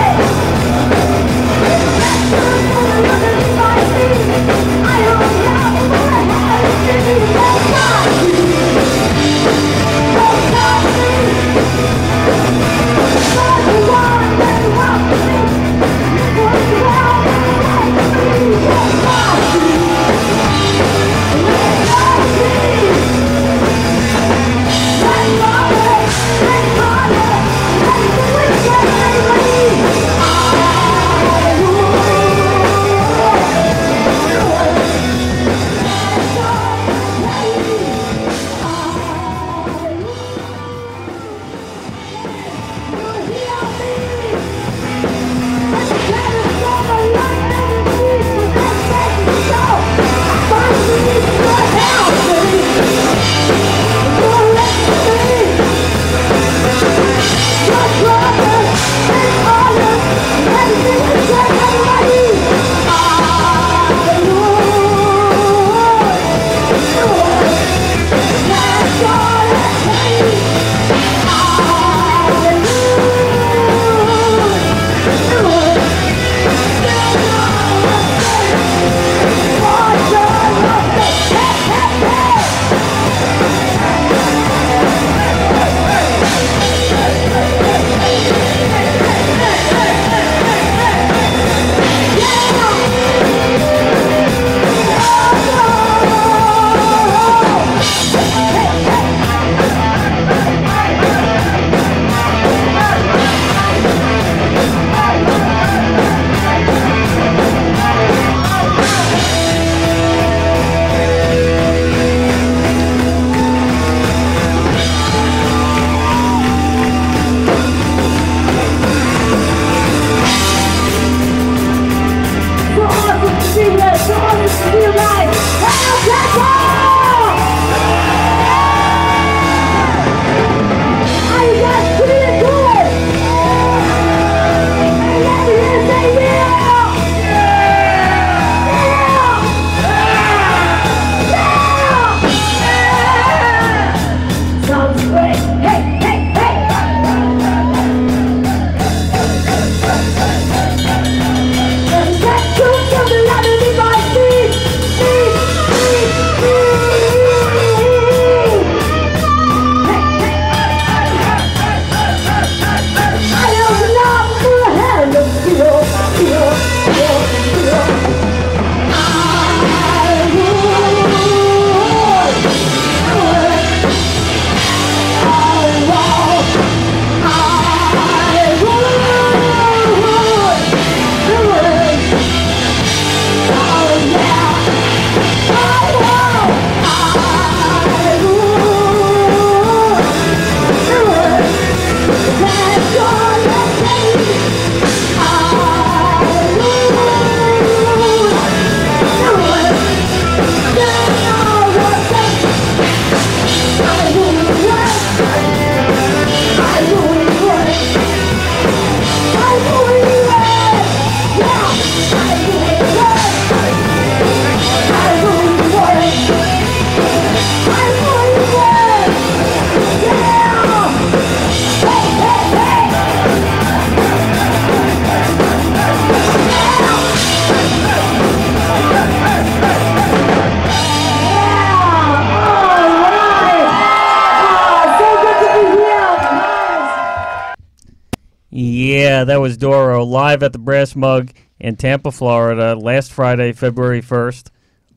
Yeah, that was Doro live at the Brass Mug in Tampa, Florida, last Friday, February 1st.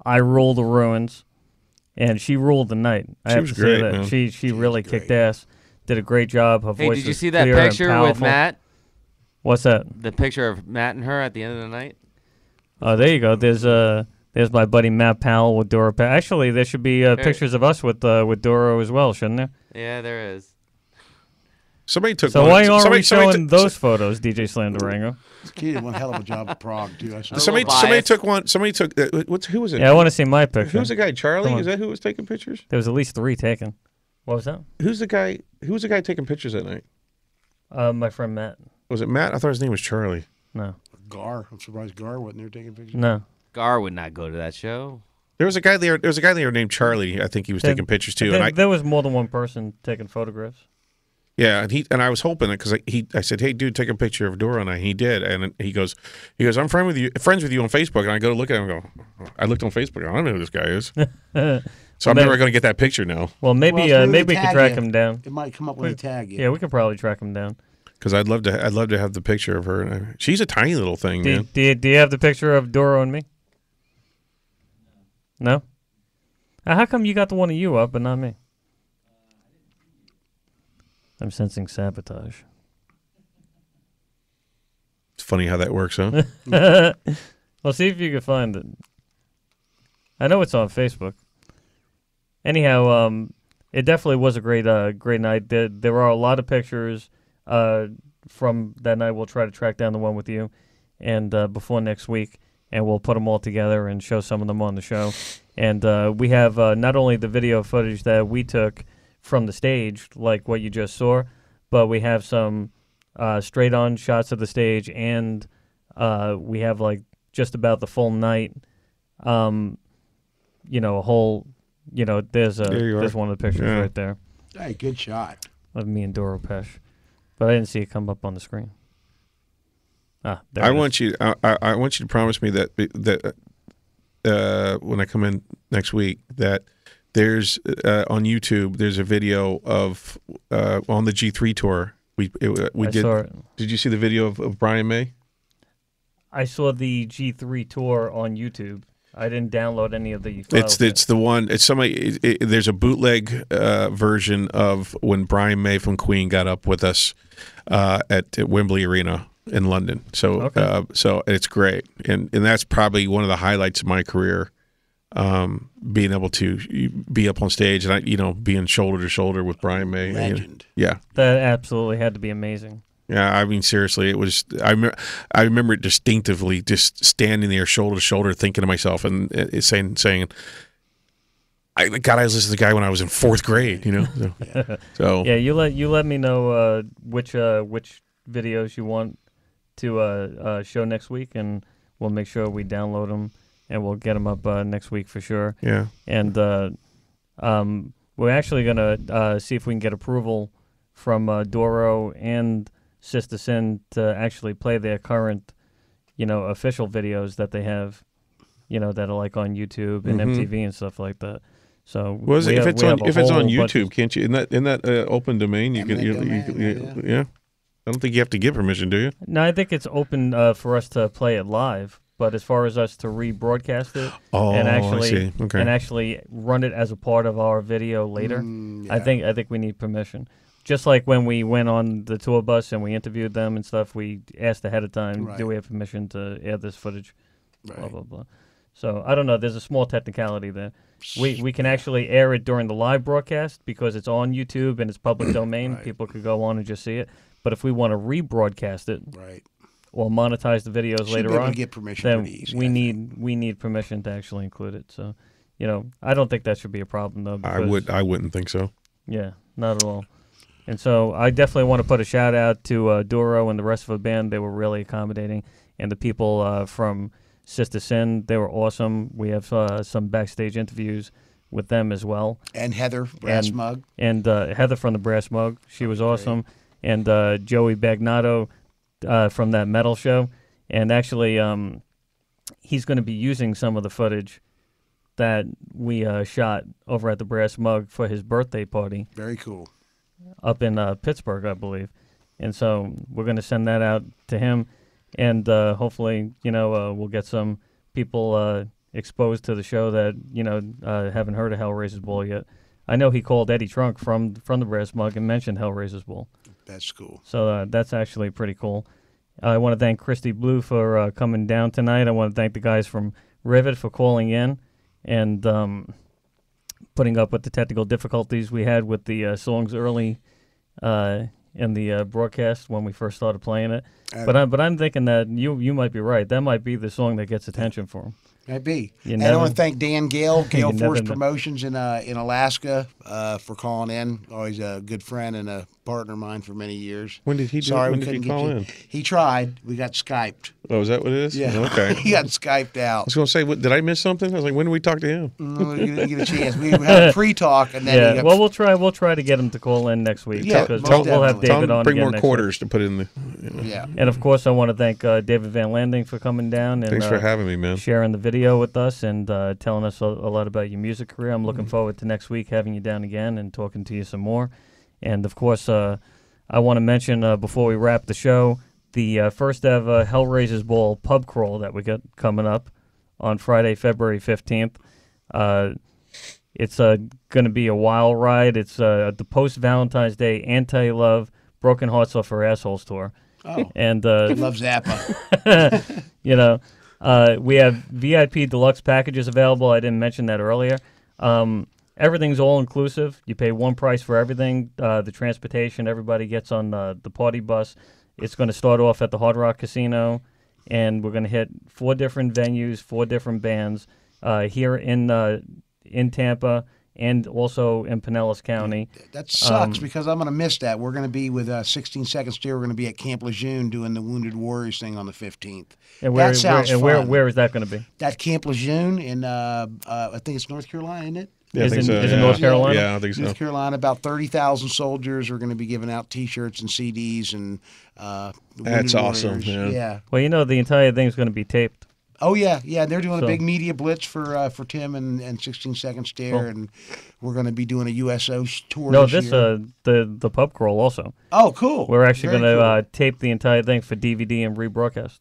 I ruled the ruins, and she ruled the night. I have was to say great, that. man. She really kicked ass. Did a great job. Her Hey, voice did you was see that clear and picture with powerful. Matt? What's that? The picture of Matt and her at the end of the night? Oh, there you go. There's my buddy Matt Powell with Doro. Actually, there should be pictures of us with Doro as well, shouldn't there? Yeah, there is. Somebody took. So one. why aren't we somebody showing those photos, DJ Slam Durango? He did one hell of a job at Prague too. I saw Somebody took one. Somebody took. Who was it? Yeah, I want to see my picture. Who was the guy? Charlie? Come on. Is that who was taking pictures? There was at least 3 taken. What was that? Who's the guy? Who was the guy taking pictures that night? My friend Matt. Was it Matt? I thought his name was Charlie. No. Gar. I'm surprised Gar wasn't there taking pictures. No. Gar would not go to that show. There was a guy there. There was a guy there named Charlie. I think he was taking pictures too. There was more than one person taking photographs. Yeah, and I was hoping it because I said, "Hey, dude, take a picture of Dora," and he did, and he goes, "I'm friends with you on Facebook," and I go to look at him and go, "I looked on Facebook. I don't know who this guy is." So I'm never going to get that picture now. Well, maybe we could track him down. It might come up with a tag. Yeah, we could probably track him down. Because I'd love to have the picture of her. She's a tiny little thing, man. Do you have the picture of Doro and me? No. How come you got the one of you up but not me? I'm sensing sabotage. It's funny how that works, huh? Well, see if you can find it. I know it's on Facebook. Anyhow, it definitely was a great night. There are a lot of pictures from that night. We'll try to track down the one with you, and before next week, and we'll put them all together and show some of them on the show. And we have not only the video footage that we took from the stage, like what you just saw, but we have some straight-on shots of the stage, and we have like just about the full night. A whole. There's one of the pictures right there. Hey, good shot of me and Doro Pesh, but I didn't see it come up on the screen. There I want you to promise me that when I come in next week that there's on YouTube there's a video of on the G3 tour we saw it. Did you see the video of Brian May? I saw the G3 tour on YouTube. I didn't download any of the files. It's the one. It's somebody. There's a bootleg version of when Brian May from Queen got up with us at Wembley Arena in London. So so it's great, and that's probably one of the highlights of my career. Being able to be up on stage and being shoulder to shoulder with Brian May. Legend. Yeah, that absolutely had to be amazing. Yeah, I mean, seriously, it was. I remember it distinctively, just standing there, shoulder to shoulder, thinking to myself, and saying, "God, I was listening to the guy when I was in 4th grade." So yeah, you let me know which videos you want to show next week, and we'll make sure we download them, and we'll get them up next week for sure. Yeah, and we're actually gonna see if we can get approval from Doro and Sister Sin to actually play their current, official videos that they have, that are like on YouTube and MTV and stuff like that. So if it's on YouTube, can't you in that open domain? You can, yeah. I don't think you have to give permission, do you? No, I think it's open for us to play it live. But as far as us to rebroadcast it and actually run it as a part of our video later, I think we need permission. Just like when we went on the tour bus and we interviewed them and stuff, we asked ahead of time, do we have permission to air this footage? Blah, blah, blah. So, I don't know. There's a small technicality there. We can actually air it during the live broadcast because it's on YouTube and it's public domain. People could go on and just see it. But if we want to rebroadcast it or monetize the videos later on, get permission then easy, we need permission to actually include it. So, I don't think that should be a problem, though. I wouldn't think so. Yeah, not at all. And so I definitely want to put a shout out to Doro and the rest of the band. They were really accommodating. And the people from Sister Sin, they were awesome. We have some backstage interviews with them as well. And Heather, Brass Mug. And Heather from the Brass Mug. She was awesome. And Joey Bagnato from that metal show. And actually, he's going to be using some of the footage that we shot over at the Brass Mug for his birthday party. Very cool. Up in Pittsburgh, I believe. And so we're going to send that out to him, and hopefully, we'll get some people exposed to the show that haven't heard of Hellraisers Ball yet. I know he called Eddie Trunk from the Brass Mug and mentioned Hellraisers Ball. That's cool. So that's actually pretty cool. I want to thank Christy Blue for coming down tonight. I want to thank the guys from Rivet for calling in and putting up with the technical difficulties we had with the songs early in the broadcast when we first started playing it. But I'm thinking that you might be right. That might be the song that gets attention for him. Might be. And I want to thank Dan Gale, Gale Force Promotions in Alaska, for calling in. Always a good friend and a partner of mine for many years. When did he Sorry, when did he call in? He tried. We got Skyped. Oh, is that what it is? Yeah. Okay. He got Skyped out. I was going to say, did I miss something? I was like, when did we talk to him? You didn't get a chance. We had a pre-talk, and then yeah. Well, we'll try to get him to call in next week. Yeah, we'll have David on bring again more next quarters week. to put in the. Yeah. And of course, I want to thank David Van Landing for coming down and Thanks for having me, man. Sharing the video with us and telling us a lot about your music career. I'm looking forward to next week having you down again and talking to you some more. And of course, I want to mention before we wrap the show, the first ever Hellraisers Ball pub crawl that we got coming up on Friday, February 15th. It's going to be a wild ride. It's the post-Valentine's Day Anti-Love Broken Hearts Off Our Assholes tour. Oh, and love Zappa. We have VIP deluxe packages available. I didn't mention that earlier. Everything's all-inclusive. You pay one price for everything. The transportation, everybody gets on the party bus. It's going to start off at the Hard Rock Casino, and we're going to hit 4 different venues, 4 different bands here in Tampa and also in Pinellas County. That sucks because I'm going to miss that. We're going to be with 16 Seconds Steer. We're going to be at Camp Lejeune doing the Wounded Warriors thing on the 15th. And that sounds fun. Where is that going to be? That Camp Lejeune in, I think it's North Carolina, isn't it? Yeah, I think so. Is it North Carolina? Yeah, I think so. North Carolina, about 30,000 soldiers are going to be giving out T-shirts and CDs and That's awesome. Yeah. Well, the entire thing's going to be taped. Oh yeah. They're doing a big media blitz for Tim and 16 Seconds Stare, and we're going to be doing a USO tour. No, this year. the pub crawl also. Oh, cool. We're actually going to tape the entire thing for DVD and rebroadcast.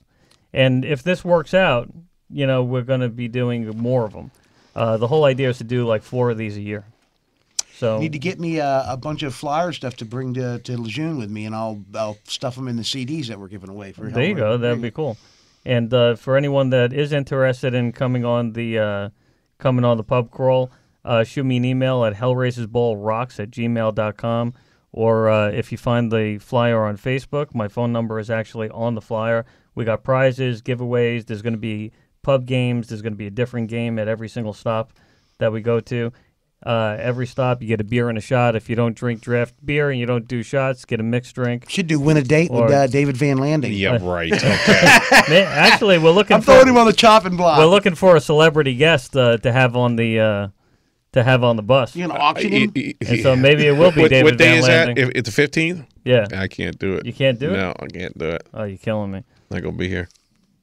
And if this works out, we're going to be doing more of them. The whole idea is to do like 4 of these a year. So you need to get me a bunch of flyer stuff to bring to Lejeune with me, and I'll stuff them in the CDs that we're giving away for. There you go. That'd be cool. And for anyone that is interested in coming on the pub crawl, shoot me an email at hellraisersballrocks@gmail.com, or if you find the flyer on Facebook, my phone number is actually on the flyer. We got prizes, giveaways. There's going to be pub games. There's going to be a different game at every single stop that we go to. Every stop, you get a beer and a shot. If you don't drink draft beer and you don't do shots, get a mixed drink. Should do Win a Date with David Van Landing. Yeah, right. Okay. Actually, we're looking. I'm throwing him on the chopping block. We're looking for a celebrity guest to have on the bus. You gonna auction him? And so maybe it will be David What day Van is Landing. that? It's the 15th? Yeah. I can't do it. You can't do it? No, I can't do it. Oh, you're killing me. Not going to be here.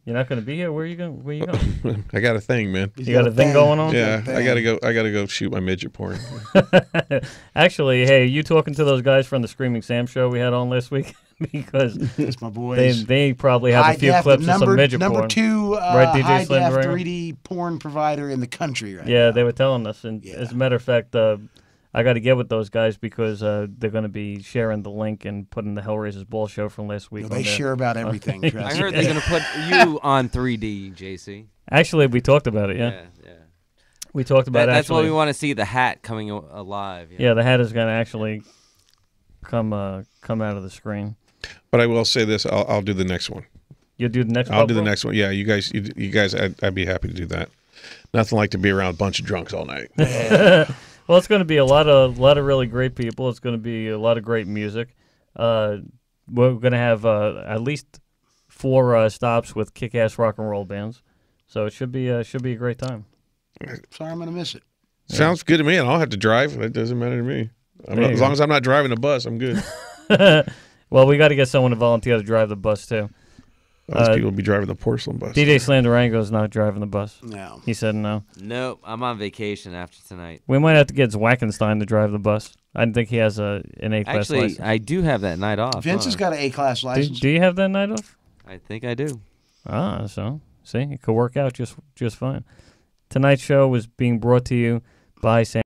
You're not going to be here? Where are you going? I got a thing, man. You got a thing going on? Yeah, I gotta go shoot my midget porn. Actually, hey, you talking to those guys from the Screaming Sam show we had on last week? Because that's my boys. They probably have a few clips of some midget porn. Number 2 right, DJ high Slim def Dragon? 3D porn provider in the country right Yeah, now. they were telling us, and as a matter of fact, I got to get with those guys because they're going to be sharing the link and putting the Hellraisers Ball show from last week. They share about everything. I heard they're going to put you on 3D, JC. Actually, we talked about it. Yeah. We talked about That's actually. why we want to see the hat coming alive. Yeah, the hat is going to actually come out of the screen. But I will say this: I'll do the next one. You'll do the next one? I'll do the next one. Yeah, you guys, I'd be happy to do that. Nothing like to be around a bunch of drunks all night. Well, it's going to be a lot of really great people. It's going to be a lot of great music. We're going to have at least 4 stops with kick-ass rock and roll bands, so it should be a great time. Sorry, I'm going to miss it. Sounds good to me, and I'll have to drive. It doesn't matter to me. As long as I'm not driving a bus, I'm good. Well, we got to get someone to volunteer to drive the bus too. Those people will be driving the porcelain bus. DJ Slanderango's not driving the bus. No. He said no. Nope, I'm on vacation after tonight. We might have to get Zwackenstein to drive the bus. I didn't think he has an A-class Actually, license. I do have that night off. Vince has got an A-class license. Do you have that night off? I think I do. So see, it could work out just fine. Tonight's show was being brought to you by Sam.